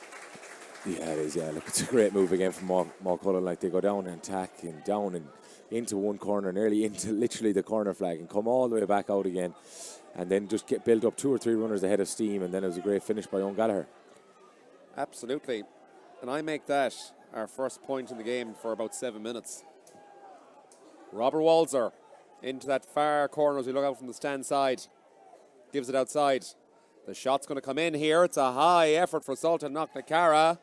Yeah, it is. Yeah, look, it's a great move again from Maigh Cuilinn. Like, they go down and attack and down and into one corner, nearly into literally the corner flag, and come all the way back out again, and then just build up 2 or 3 runners ahead of steam, and then it was a great finish by Owen Gallagher. Absolutely. And I make that our first point in the game for about 7 minutes. Robert Walzer into that far corner as we look out from the stand side. Gives it outside. The shot's going to come in here. It's a high effort for Salthill Knocknacarra.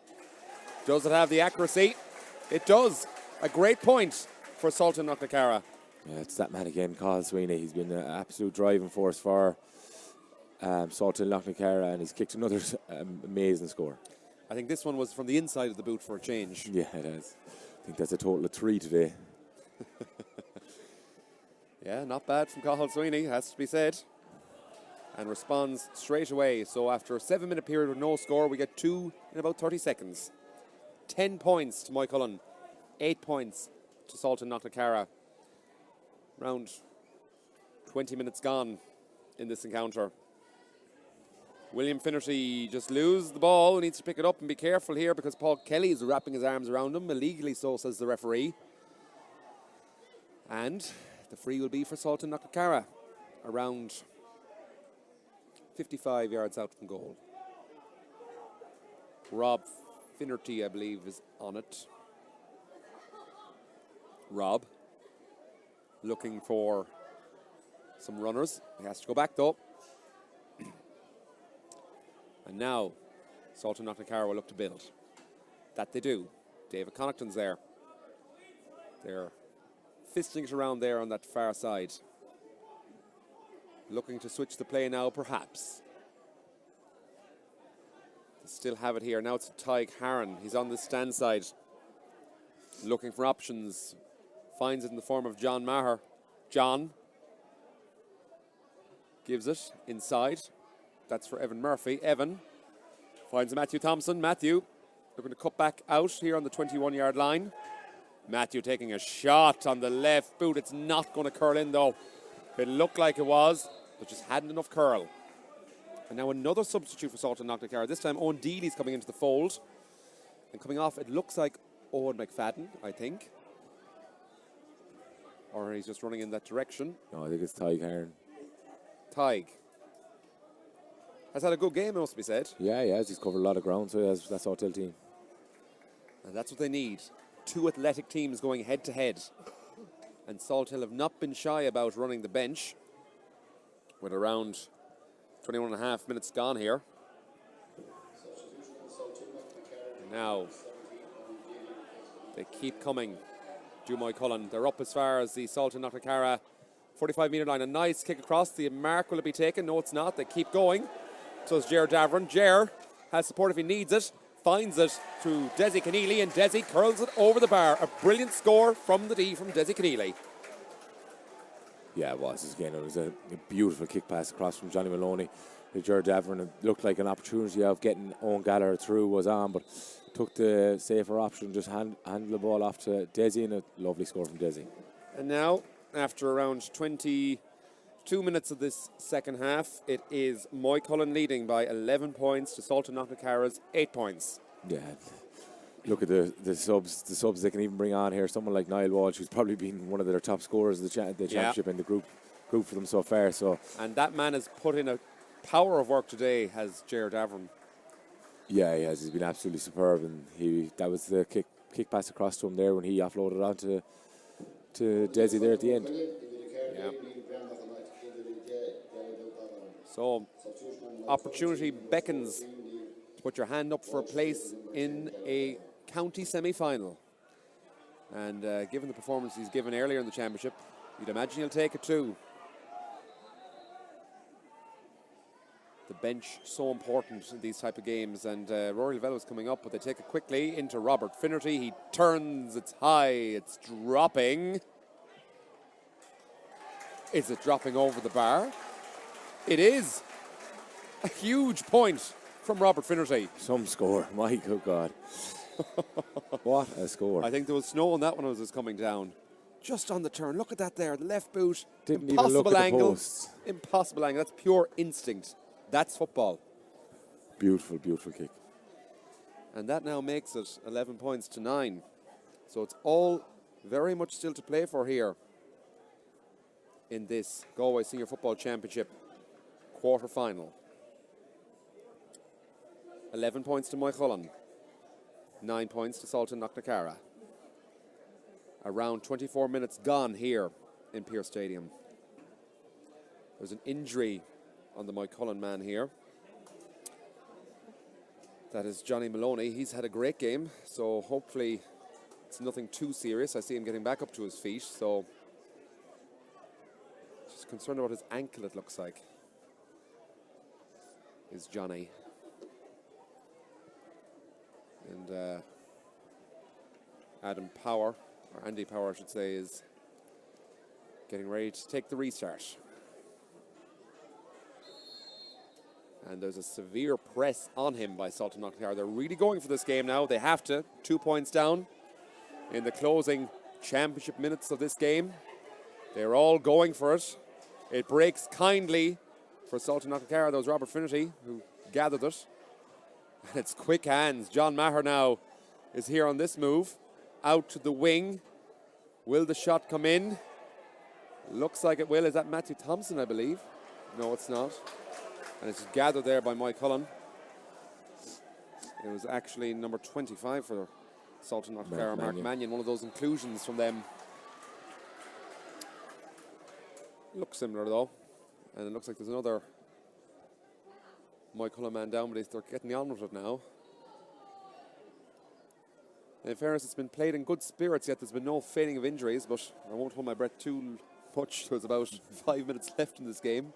Does it have the accuracy? It does. A great point for Salthill Knocknacarra. Yeah, it's that man again, Carl Sweeney. He's been an absolute driving force for Salthill Knocknacarra, and he's kicked another amazing score. I think this one was from the inside of the boot for a change. Yeah, it is. I think that's a total of 3 today. Yeah, not bad from Cathal Sweeney, has to be said. And responds straight away. So after a 7-minute period with no score, we get 2 in about 30 seconds. 10 points to Maigh Cuilinn, 8 points to Salthill Knocknacarra. Around 20 minutes gone in this encounter. William Finnerty just loses the ball, needs to pick it up and be careful here because Paul Kelly is wrapping his arms around him, illegally so, says the referee. And the free will be for Salthill Knocknacarra, around 55 yards out from goal. Rob Finnerty, I believe, is on it. Rob looking for some runners. He has to go back though. And now Salthill Knocknacarra will look to build. That they do. David Connaughton's there. They're fisting it around there on that far side. Looking to switch the play now, perhaps. They still have it here. Now it's Tyg Harron. He's on the stand side. Looking for options. Finds it in the form of John Maher. John gives it inside. That's for Evan Murphy. Evan finds Matthew Thompson. Matthew looking to cut back out here on the 21-yard line. Matthew taking a shot on the left boot. It's not going to curl in though. It looked like it was, but just hadn't enough curl. And now another substitute for Salthill Knocknacarra. This time Owen Dealy's coming into the fold. And coming off, it looks like Owen McFadden, I think. Or he's just running in that direction. No, I think it's Tyg Harron. Tyg has had a good game, it must be said. Yeah, he has. He's covered a lot of ground, so he has that Salthill team. And that's what they need. 2 athletic teams going head to head. And Salthill have not been shy about running the bench. With around 21 and a half minutes gone here. And now they keep coming. Maigh Cuilinn. They're up as far as the Salthill Knocknacarra 45-metre line. A nice kick across. The mark will it be taken? No, it's not. They keep going. So it's Ger Davron. Ger has support if he needs it. Finds it to Desi Keneally, and Desi curls it over the bar. A brilliant score from the D from Desi Keneally. Yeah, it was. Again, it was a beautiful kick pass across from Johnny Maloney to Ger Davron. It looked like an opportunity of getting Owen Gallagher through was on, but took the safer option, just handed the ball off to Desi, and a lovely score from Desi. And now, after around 22 minutes of this second half, it is Maigh Cuilinn leading by 11 points to Salthill Knocknacarra's 8 points. Yeah, look at the subs they can even bring on here. Someone like Niall Walsh, who's probably been one of their top scorers of the championship in the group for them so far. So, and that man has put in a power of work today, has Ger Davron. Yeah, he has. He's been absolutely superb, and that was the kick pass across to him there when he offloaded on to Desi there at the end. Yeah. So, opportunity beckons to put your hand up for a place in a county semi-final. And given the performance he's given earlier in the championship, you'd imagine he'll take it too. The bench so important in these type of games, and Rory Lavelle was coming up, but they take it quickly into Robert Finnerty. He turns, it's high, it's dropping. Is it dropping over the bar? It is. A huge point from Robert Finnerty. Some score, my good God. What a score. I think there was snow on that one as it was coming down. Just on the turn, look at that there, the left boot. Didn't impossible even look at angle. the posts. Impossible angle, that's pure instinct. That's football. Beautiful, beautiful kick. And that now makes it 11 points to 9. So it's all very much still to play for here in this Galway Senior Football Championship quarter-final. 11 points to Maigh, 9 points to Salthill Knocknacarra. Around 24 minutes gone here in Pearse Stadium. There's an injury on the Maigh man here. That is Johnny Maloney. He's had a great game, so hopefully it's nothing too serious. I see him getting back up to his feet, so just concerned about his ankle, it looks like, is Johnny. And Adam Power, or Andy Power I should say, is getting ready to take the restart. And there's a severe press on him by Salthill Knocknacarra. They're really going for this game now. They have to. 2 points down in the closing championship minutes of this game. They're all going for it. It breaks kindly for Salthill Knocknacarra. That was Robert Finnerty who gathered it. And it's quick hands. John Maher now is here on this move. Out to the wing. Will the shot come in? Looks like it will. Is that Matthew Thompson, I believe? No, it's not. And it's gathered there by Mike Cullen. It was actually number 25 for Salthill Knocknacarra, Mark Mannion, one of those inclusions from them. Looks similar though. And it looks like there's another Mike Cullen man down, but they're getting on with it now. And in fairness, it's been played in good spirits, yet there's been no fading of injuries, but I won't hold my breath too much. There's about 5 minutes left in this game,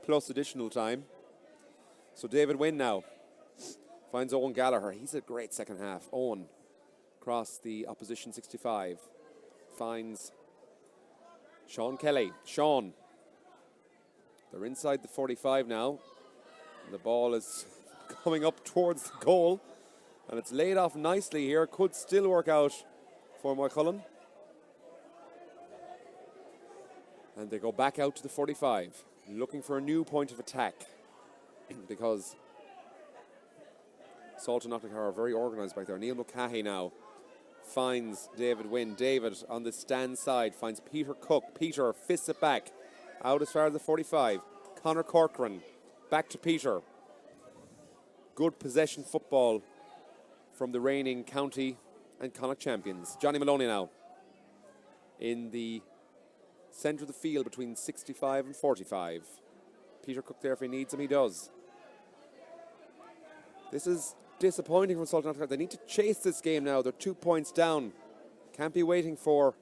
plus additional time. So David Wynn now finds Owen Gallagher. He's a great second half. Owen across the opposition 65. Finds Sean Kelly. Sean. They're inside the 45 now. And the ball is coming up towards the goal. And it's laid off nicely here. Could still work out for Maigh Cullen. And they go back out to the 45. Looking for a new point of attack. Because Salthill Knocknacarra are very organised back there. Neil Mulcahy now finds David Wynn. David on the stand side finds Peter Cook. Peter fists it back out as far as the 45. Conor Corcoran back to Peter. Good possession football from the reigning county and Connacht champions. Johnny Maloney now in the centre of the field between 65 and 45. Peter Cook there if he needs him, he does. This is disappointing from Salthill Knocknacarra. They need to chase this game now. They're 2 points down. Can't be waiting for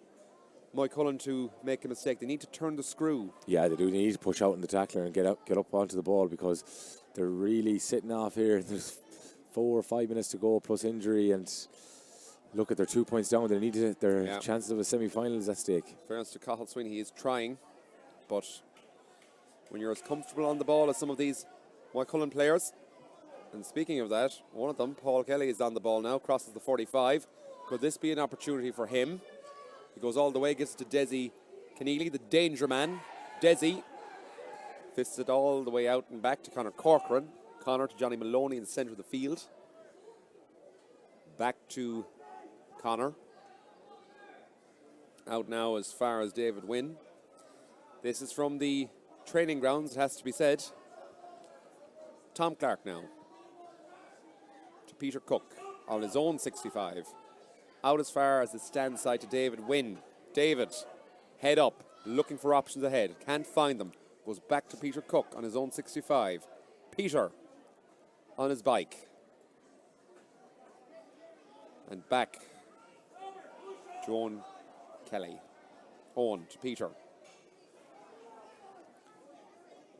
Maigh Cullen to make a mistake. They need to turn the screw. Yeah, they do. They need to push out in the tackler and get up onto the ball, because they're really sitting off here. There's 4 or 5 minutes to go plus injury, and look at their 2 points down. They need to, their chances of a semi-final is at stake. Fairness to Cathal Sweeney, he is trying, but when you're as comfortable on the ball as some of these Maigh Cullen players, and speaking of that, one of them, Paul Kelly, is on the ball now, crosses the 45. Could this be an opportunity for him? He goes all the way, gives it to Desi Keneally, the danger man. Desi fists it all the way out and back to Conor Corcoran. Conor to Johnny Maloney in the centre of the field. Back to Conor. Out now as far as David Wynn. This is from the training grounds, it has to be said. Tom Clark now. Peter Cook on his own 65. Out as far as the stand side to David Wynn. David, head up, looking for options ahead. Can't find them. Goes back to Peter Cook on his own 65. Peter on his bike. And back to Owen Kelly. Owen to Peter.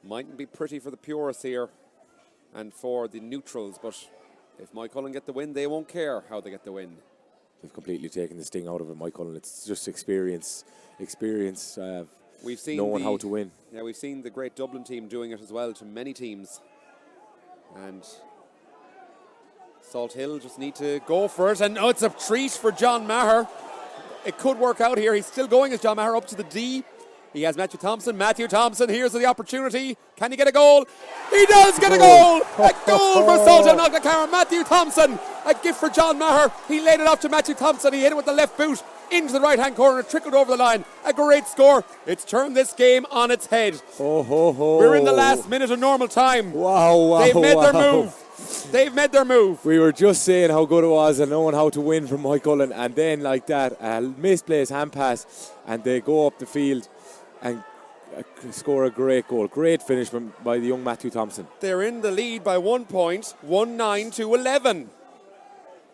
Mightn't be pretty for the purists here and for the neutrals, but if Maigh Cuilinn get the win, they won't care how they get the win. They've completely taken the sting out of it, Maigh Cuilinn. It's just experience. We've seen knowing how to win. Yeah, we've seen the great Dublin team doing it as well to many teams. And Salthill just need to go for it. And it's a treat for John Maher. It could work out here. He's still going as John Maher up to the D. He has Matthew Thompson. Matthew Thompson, here's the opportunity. Can he get a goal? He does get a goal! A goal for Salthill Knocknacarra. Matthew Thompson, a gift for John Maher. He laid it off to Matthew Thompson. He hit it with the left boot into the right-hand corner, trickled over the line. A great score. It's turned this game on its head. We're in the last minute of normal time. Wow. They've made their move. They've made their move. We were just saying how good it was and knowing how to win from Maigh Cuilinn, and then like that, a misplaced hand pass, and they go up the field and score a great goal. Great finish by the young Matthew Thompson. They're in the lead by 1 point, 19 to 11.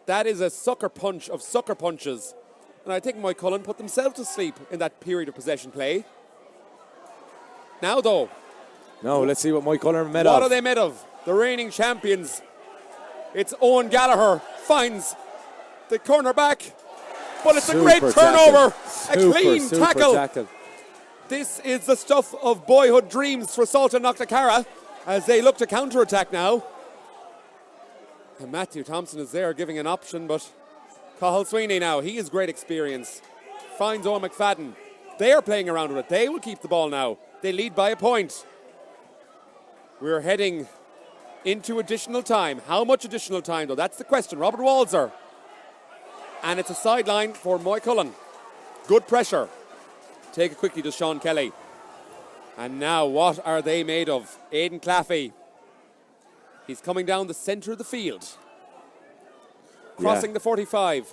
That is a sucker punch of sucker punches. And I think Maigh Cuilinn put themselves to sleep in that period of possession play. Now, though. Now, let's see what Maigh Cuilinn are made of. What are they made of? The reigning champions. It's Owen Gallagher finds the corner back. But it's a great turnover. A clean tackle. This is the stuff of boyhood dreams for Salthill Knocknacarra as they look to counter-attack now. And Matthew Thompson is there giving an option, but Cathal Sweeney now, he has great experience. Finds Owen McFadden. They are playing around with it. They will keep the ball now. They lead by a point. We're heading into additional time. How much additional time, though? That's the question. Robert Walzer. And it's a sideline for Maigh Cuilinn. Good pressure. Take it quickly to Sean Kelly. And now, what are they made of? Aidan Claffey. He's coming down the centre of the field. Crossing the 45.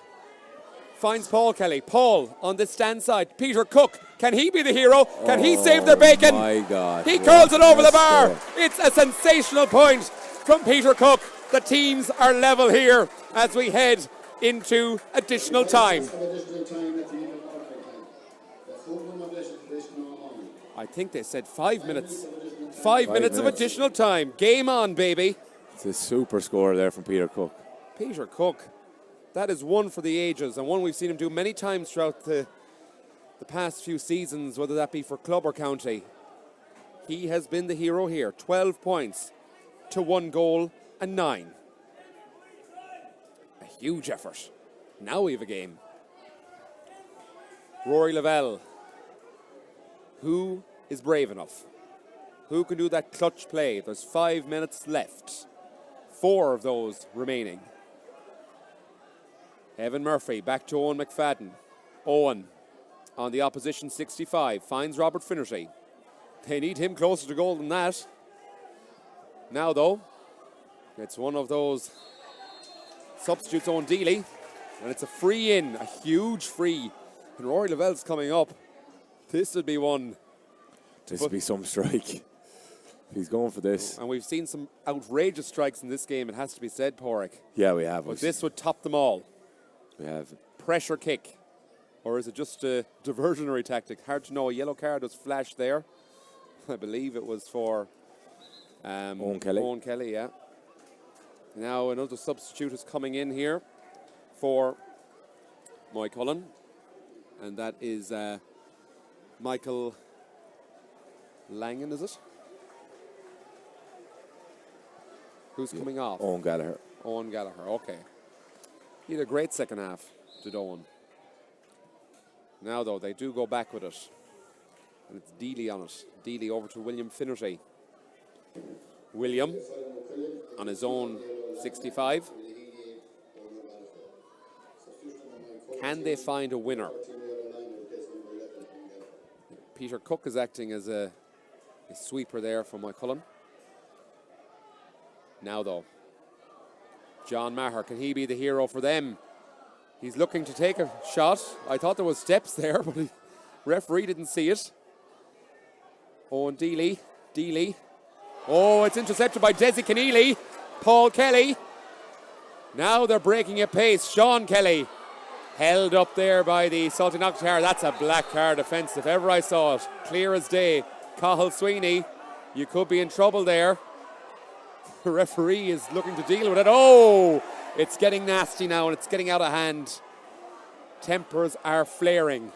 Finds Paul Kelly. Paul on the stand side. Peter Cook. Can he be the hero? Can he save their bacon? My God. He curls it over the bar. It's a sensational point from Peter Cook. The teams are level here as we head into additional time. I think they said 5 minutes. 5 minutes of additional time. Game on, baby. It's a super score there from Peter Cook. Peter Cook, that is one for the ages, and one we've seen him do many times throughout the past few seasons, whether that be for club or county. He has been the hero here. 12 points to 1 goal and 9. A huge effort. Now we have a game. Rory Lavelle. Who is brave enough? Who can do that clutch play? There's 5 minutes left. 4 of those remaining. Evan Murphy back to Owen McFadden. Owen on the opposition 65 finds Robert Finnerty. They need him closer to goal than that. Now though, it's one of those substitutes, Owen Dealey, and it's a free in, a huge free. And Rory Lavelle's coming up. This would be one. This would be some strike. He's going for this. And we've seen some outrageous strikes in this game, it has to be said, Porrick. Yeah, we have. But this would top them all. We have. Pressure kick. Or is it just a diversionary tactic? Hard to know. A yellow card was flashed there. I believe it was for Owen Kelly. Owen Kelly, yeah. Now another substitute is coming in here for Maigh Cuilinn. And that is Michael Langan, is it? Who's coming off? Owen Gallagher. Owen Gallagher, okay. He had a great second half, did Owen. Now, though, they do go back with it. And it's Dealey on it. Dealey over to William Finnerty. William on his own 65. Can they find a winner? Peter Cook is acting as a sweeper there for Maigh Cuilinn. Now, though, John Maher, can he be the hero for them? He's looking to take a shot. I thought there was steps there, but the referee didn't see it. Owen Deely. Oh, it's intercepted by Desi Keneally. Paul Kelly. Now they're breaking at pace. Sean Kelly held up there by the Salthill Knocknacarra. That's a black card offence if ever I saw it. Clear as day. Cathal Sweeney, you could be in trouble there. The referee is looking to deal with it. Oh, it's getting nasty now and it's getting out of hand. Tempers are flaring.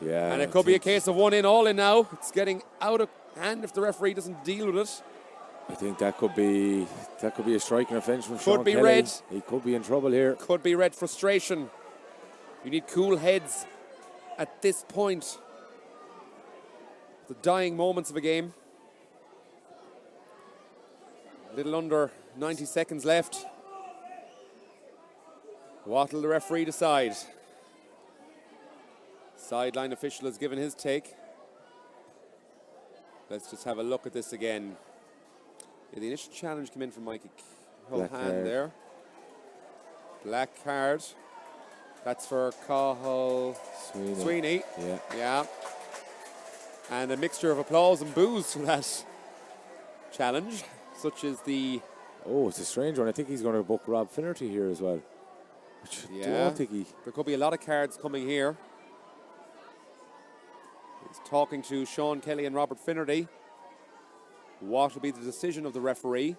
Yeah. And it could be a case of 1 in, all in now. It's getting out of hand if the referee doesn't deal with it. I think that could be a striking offence from Sean Could be Kelly. red. He could be in trouble here. Could be red little You need cool heads at this point. The dying moments of a game. Little under 90 seconds left. What will the referee decide? Sideline official has given his take. Let's just have a look at this again. Yeah, the initial challenge came in from Maigh Cuilinn there. Black card. That's for Cathal Sweeney. Yeah. And a mixture of applause and boos for that challenge, such as the... Oh, it's a strange one. I think he's going to book Rob Finnerty here as well. Yeah, there could be a lot of cards coming here. He's talking to Sean Kelly and Robert Finnerty. What will be the decision of the referee?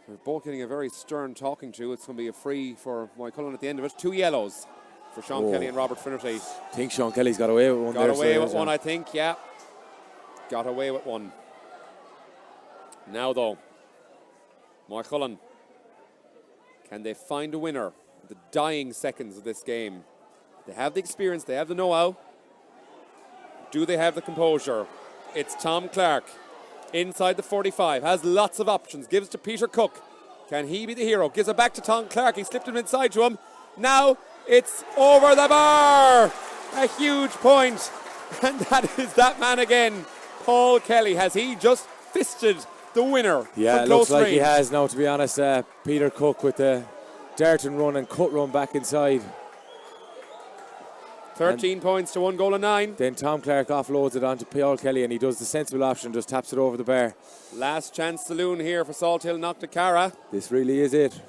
They're both getting a very stern talking to. It's going to be a free for Maigh Cuilinn at the end of it. 2 yellows for Sean Kelly and Robert Finnerty. I think Sean Kelly's got away with one. Got away with one, I think, yeah. Got away with one. Now, though, Maigh Cuilinn, can they find a winner? The dying seconds of this game. They have the experience, they have the know-how. Do they have the composure? It's Tom Clark inside the 45, has lots of options, gives to Peter Cook. Can he be the hero? Gives it back to Tom Clark, he slipped him inside to him. Now it's over the bar. A huge point. And that is that man again, Paul Kelly. Has he just fisted the winner? Yeah, it looks like he has now, to be honest. Peter Cook with the dart and run and cut run back inside. 13 points to 1 goal and 9. Then Tom Clark offloads it onto Paul Kelly and he does the sensible option, just taps it over the bar. Last chance saloon here for Salthill Knocknacarra. This really is it.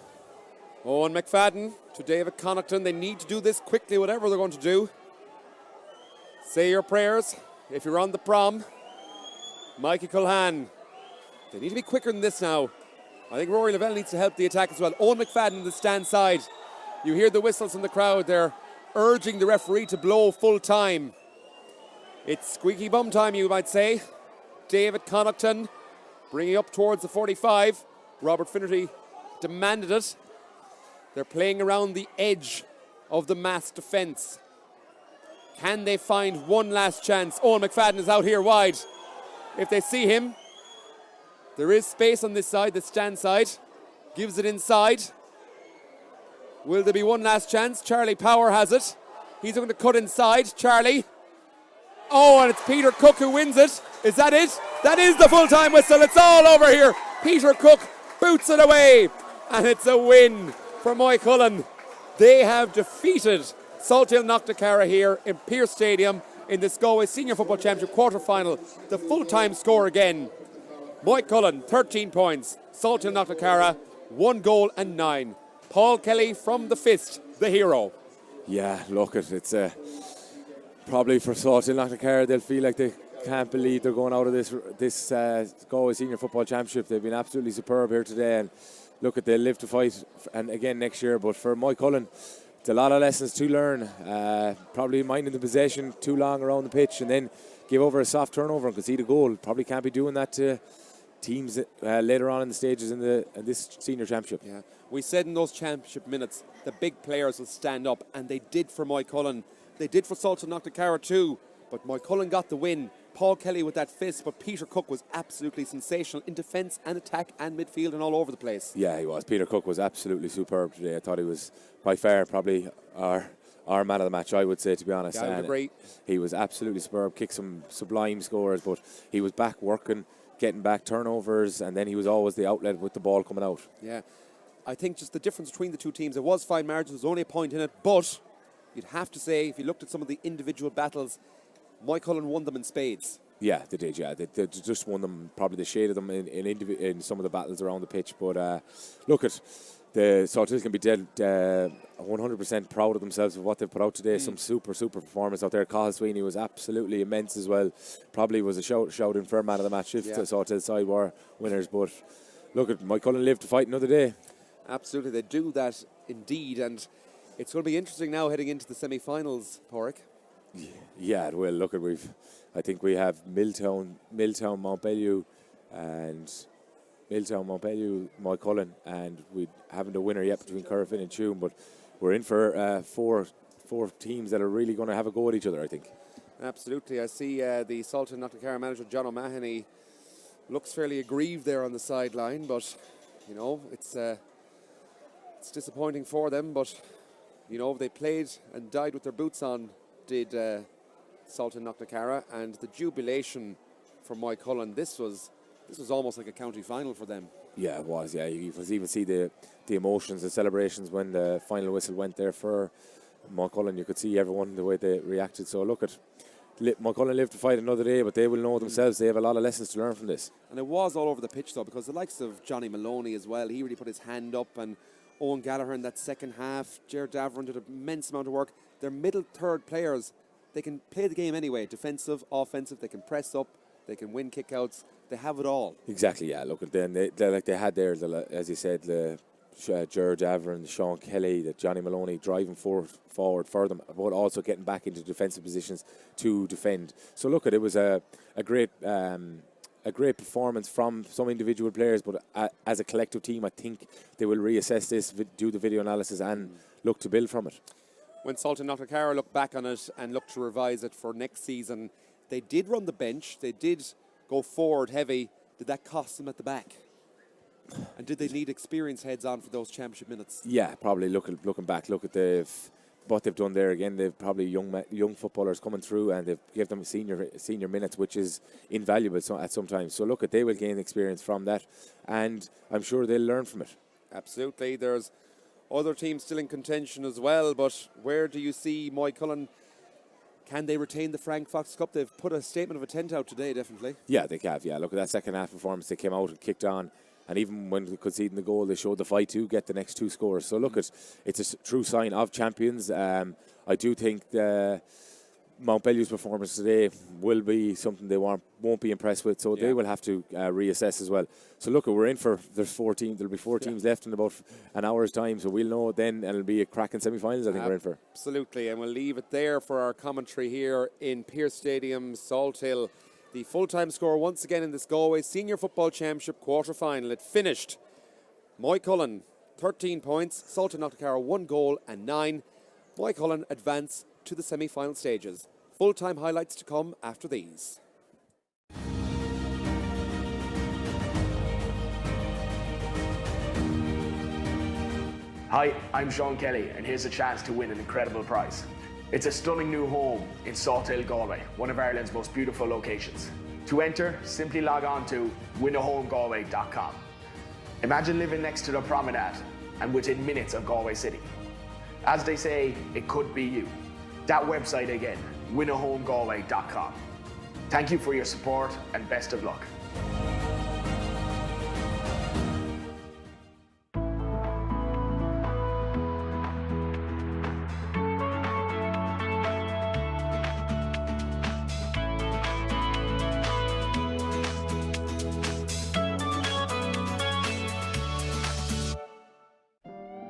Owen McFadden to David Connaughton. They need to do this quickly, whatever they're going to do. Say your prayers if you're on the prom. Maigh Cuilinn. They need to be quicker than this now. I think Rory Lavelle needs to help the attack as well. Owen McFadden in the stand side. You hear the whistles from the crowd there, urging the referee to blow full time. It's squeaky bum time, you might say. David Connaughton bringing up towards the 45. Robert Finnerty demanded it. They're playing around the edge of the mass defence. Can they find one last chance? Owen McFadden is out here wide. If they see him, there is space on this side, the stand side. Gives it inside. Will there be one last chance? Charlie Power has it. He's going to cut inside. Charlie. Oh, and it's Peter Cook who wins it. Is that it? That is the full-time whistle. It's all over here. Peter Cook boots it away. And it's a win for Maigh Cuilinn. They have defeated Salthill Knocknacarra here in Pearse Stadium in this Galway Senior Football Championship quarter-final. The full-time score again. Maigh Cuilinn, 13 points. Salthill Knocknacarra, 1 goal and 9. Paul Kelly from the fist, the hero. Yeah, look, it's probably for Salthill Knocknacarra, they'll feel like they can't believe they're going out of this Galway Senior Football Championship. They've been absolutely superb here today, and look, they'll live to fight and again next year. But for Maigh Cuilinn, it's a lot of lessons to learn. Probably minding the possession too long around the pitch and then give over a soft turnover and concede a goal. Probably can't be doing that to teams later on in the stages in this senior championship. Yeah, we said in those championship minutes the big players will stand up, and they did for Maigh Cuilinn. They did for Salthill Knocknacarra too, but Maigh Cuilinn got the win. Paul Kelly with that fist, but Peter Cook was absolutely sensational in defence and attack and midfield and all over the place. Yeah, he was. Peter Cook was absolutely superb today. I thought he was by far probably our man of the match, I would say, to be honest. Yeah, I would agree. He was absolutely superb, kicked some sublime scores, but he was back working getting back turnovers, and then he was always the outlet with the ball coming out. Yeah. I think just the difference between the two teams, it was fine margins, there was only a point in it, but you'd have to say, if you looked at some of the individual battles, Maigh Cuilinn won them in spades. Yeah, they did, yeah. They just won them, probably they shaded them in some of the battles around the pitch. But look, at the Salthill can be dead 100% proud of themselves of what they've put out today. Some super performance out there. Cathal Sweeney was absolutely immense as well. Probably was a shout in for man of the match if the Salthill side were winners. But look, at Maigh Cuilinn lived to fight another day. Absolutely, they do that indeed, and it's going to be interesting now heading into the semi-finals, Pádraig. Yeah, it will. Look, I think we have Milltown, Montpellier, and Maigh Cuilinn, and we haven't a winner yet between Cuilinn and Tuam, but we're in for four teams that are really going to have a go at each other, I think. Absolutely. I see the Salthill Knocknacarra manager John O'Mahony looks fairly aggrieved there on the sideline, but you know it's disappointing for them. But you know they played and died with their boots on. Did Salthill Knocknacarra, and the jubilation for Maigh Cuilinn. This was almost like a county final for them. Yeah, it was. Yeah, you could even see the emotions, the celebrations when the final whistle went there for Maigh Cuilinn. You could see everyone the way they reacted. So look at Maigh Cuilinn live to fight another day, but they will know themselves. They have a lot of lessons to learn from this. And it was all over the pitch though, because the likes of Johnny Maloney as well, he really put his hand up, and Owen Gallagher in that second half. Jared Davern did an immense amount of work. Their middle third players, they can play the game anyway, defensive, offensive, they can press up, they can win kickouts, they have it all. Exactly, yeah. Look at them, they had there, as you said, the Jared Davern, Sean Kelly, the Johnny Maloney driving forward for them, but also getting back into defensive positions to defend. So look, it was a great performance from some individual players, but as a collective team, I think they will reassess this, do the video analysis, and look to build from it. When Salthill Knocknacarra look back on it and look to revise it for next season, they did run the bench, they did go forward heavy. Did that cost them at the back? And did they need experienced heads on for those championship minutes? Yeah, probably looking back, look at what they've done there again. They've probably young footballers coming through, and they've given them senior minutes, which is invaluable at some times. So look, they will gain experience from that, and I'm sure they'll learn from it. Absolutely. There's other teams still in contention as well, but where do you see Maigh Cuilinn? Can they retain the Frank Fox Cup? They've put a statement of intent out today, definitely. Yeah, they have. Yeah, look at that second half performance. They came out and kicked on, and even when conceding the goal, they showed the fight to get the next two scores. So look, it's a true sign of champions. I do think Montpellier's performance today will be something they won't be impressed with, so they will have to reassess as well. So look, we're in for, there'll be four teams left in about an hour's time, so we'll know then, and it'll be a cracking semi-finals I think we're in for. Absolutely, and we'll leave it there for our commentary here in Pearse Stadium, Salthill. The full-time score once again in this Galway Senior Football Championship quarter-final. It finished Maigh Cuilinn 13 points, Salthill Knocknacarra 1 goal and 9. Maigh Cuilinn advance to the semi-final stages. Full-time highlights to come after these. Hi, I'm Sean Kelly, and here's a chance to win an incredible prize. It's a stunning new home in Salthill, Galway, one of Ireland's most beautiful locations. To enter, simply log on to winahomegalway.com. Imagine living next to the promenade and within minutes of Galway City. As they say, it could be you. That website again, winahomegalway.com. Thank you for your support and best of luck.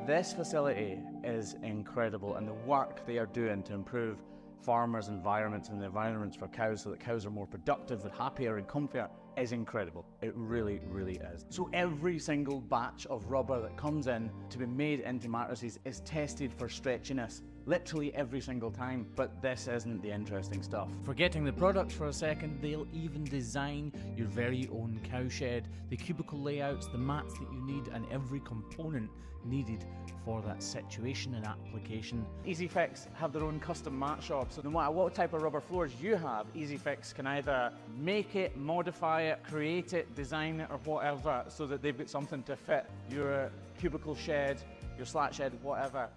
This facility is incredible, and the work they are doing to improve farmers' environments and the environments for cows so that cows are more productive and happier and comfier is incredible. It really, really is. So every single batch of rubber that comes in to be made into mattresses is tested for stretchiness. literally every single time, but this isn't the interesting stuff. Forgetting the product for a second, they'll even design your very own cowshed, the cubicle layouts, the mats that you need, and every component needed for that situation and application. EasyFix have their own custom mat shop, so no matter what type of rubber floors you have, EasyFix can either make it, modify it, create it, design it, or whatever, so that they've got something to fit your cubicle shed, your slat shed, whatever.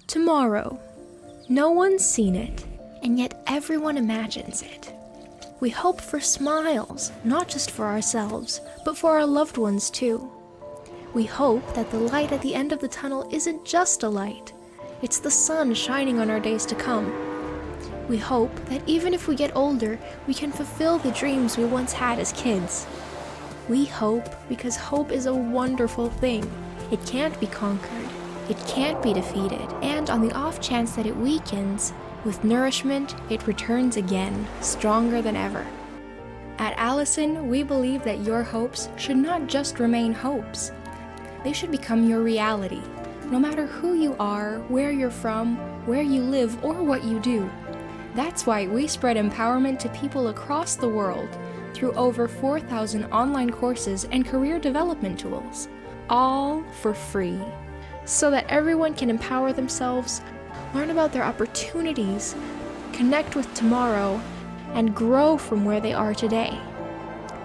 Tomorrow. No one's seen it, and yet everyone imagines it. We hope for smiles, not just for ourselves, but for our loved ones too. We hope that the light at the end of the tunnel isn't just a light. It's the sun shining on our days to come. We hope that even if we get older, we can fulfill the dreams we once had as kids. We hope because hope is a wonderful thing. It can't be conquered. It can't be defeated. And on the off chance that it weakens, with nourishment, it returns again, stronger than ever. At Allison, we believe that your hopes should not just remain hopes. They should become your reality, no matter who you are, where you're from, where you live, or what you do. That's why we spread empowerment to people across the world through over 4,000 online courses and career development tools, all for free, so that everyone can empower themselves, learn about their opportunities, connect with tomorrow, and grow from where they are today.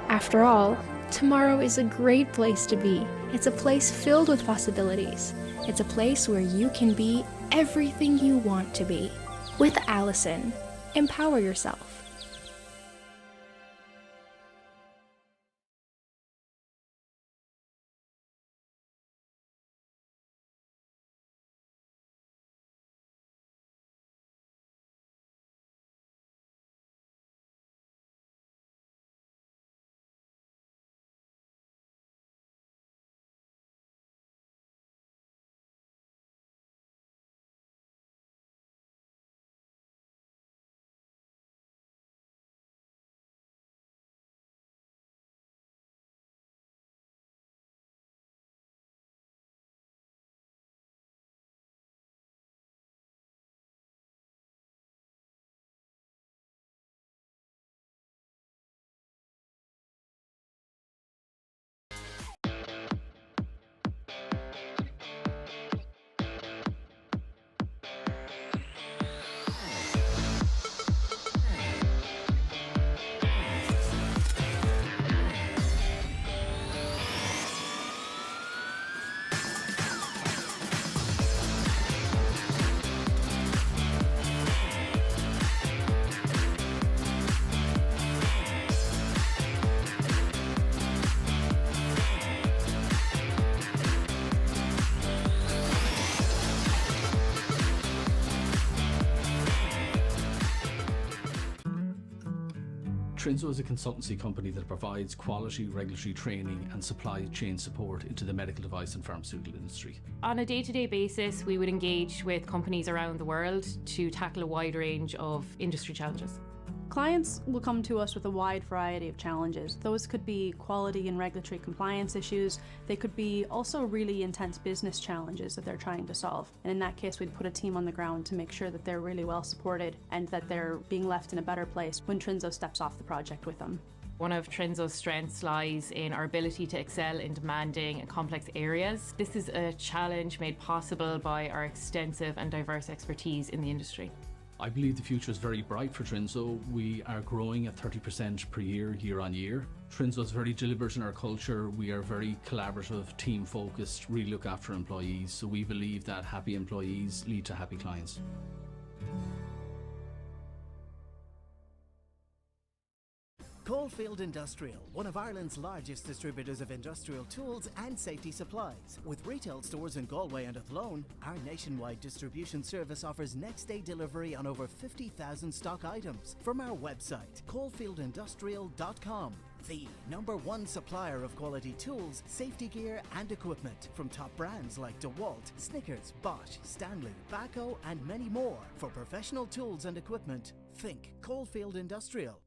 After all, tomorrow is a great place to be. It's a place filled with possibilities. It's a place where you can be everything you want to be. With Allison, empower yourself. Trinzo is a consultancy company that provides quality regulatory training and supply chain support into the medical device and pharmaceutical industry. On a day-to-day basis, we would engage with companies around the world to tackle a wide range of industry challenges. Clients will come to us with a wide variety of challenges. Those could be quality and regulatory compliance issues. They could be also really intense business challenges that they're trying to solve. And in that case, we'd put a team on the ground to make sure that they're really well supported and that they're being left in a better place when Trinzo steps off the project with them. One of Trinzo's strengths lies in our ability to excel in demanding and complex areas. This is a challenge made possible by our extensive and diverse expertise in the industry. I believe the future is very bright for Trinzo. We are growing at 30% per year, year on year. Trinzo is very deliberate in our culture. We are very collaborative, team focused, really look after employees. So we believe that happy employees lead to happy clients. Caulfield Industrial, one of Ireland's largest distributors of industrial tools and safety supplies. With retail stores in Galway and Athlone, our nationwide distribution service offers next-day delivery on over 50,000 stock items. From our website, caulfieldindustrial.com. The #1 supplier of quality tools, safety gear and equipment from top brands like DeWalt, Snickers, Bosch, Stanley, Baco and many more. For professional tools and equipment, think Caulfield Industrial.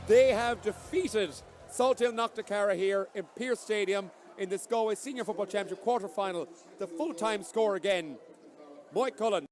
They have defeated Salthill Knocknacarra here in Pearse Stadium in this Galway Senior Football Championship quarter-final. The full-time score again, Maigh Cuilinn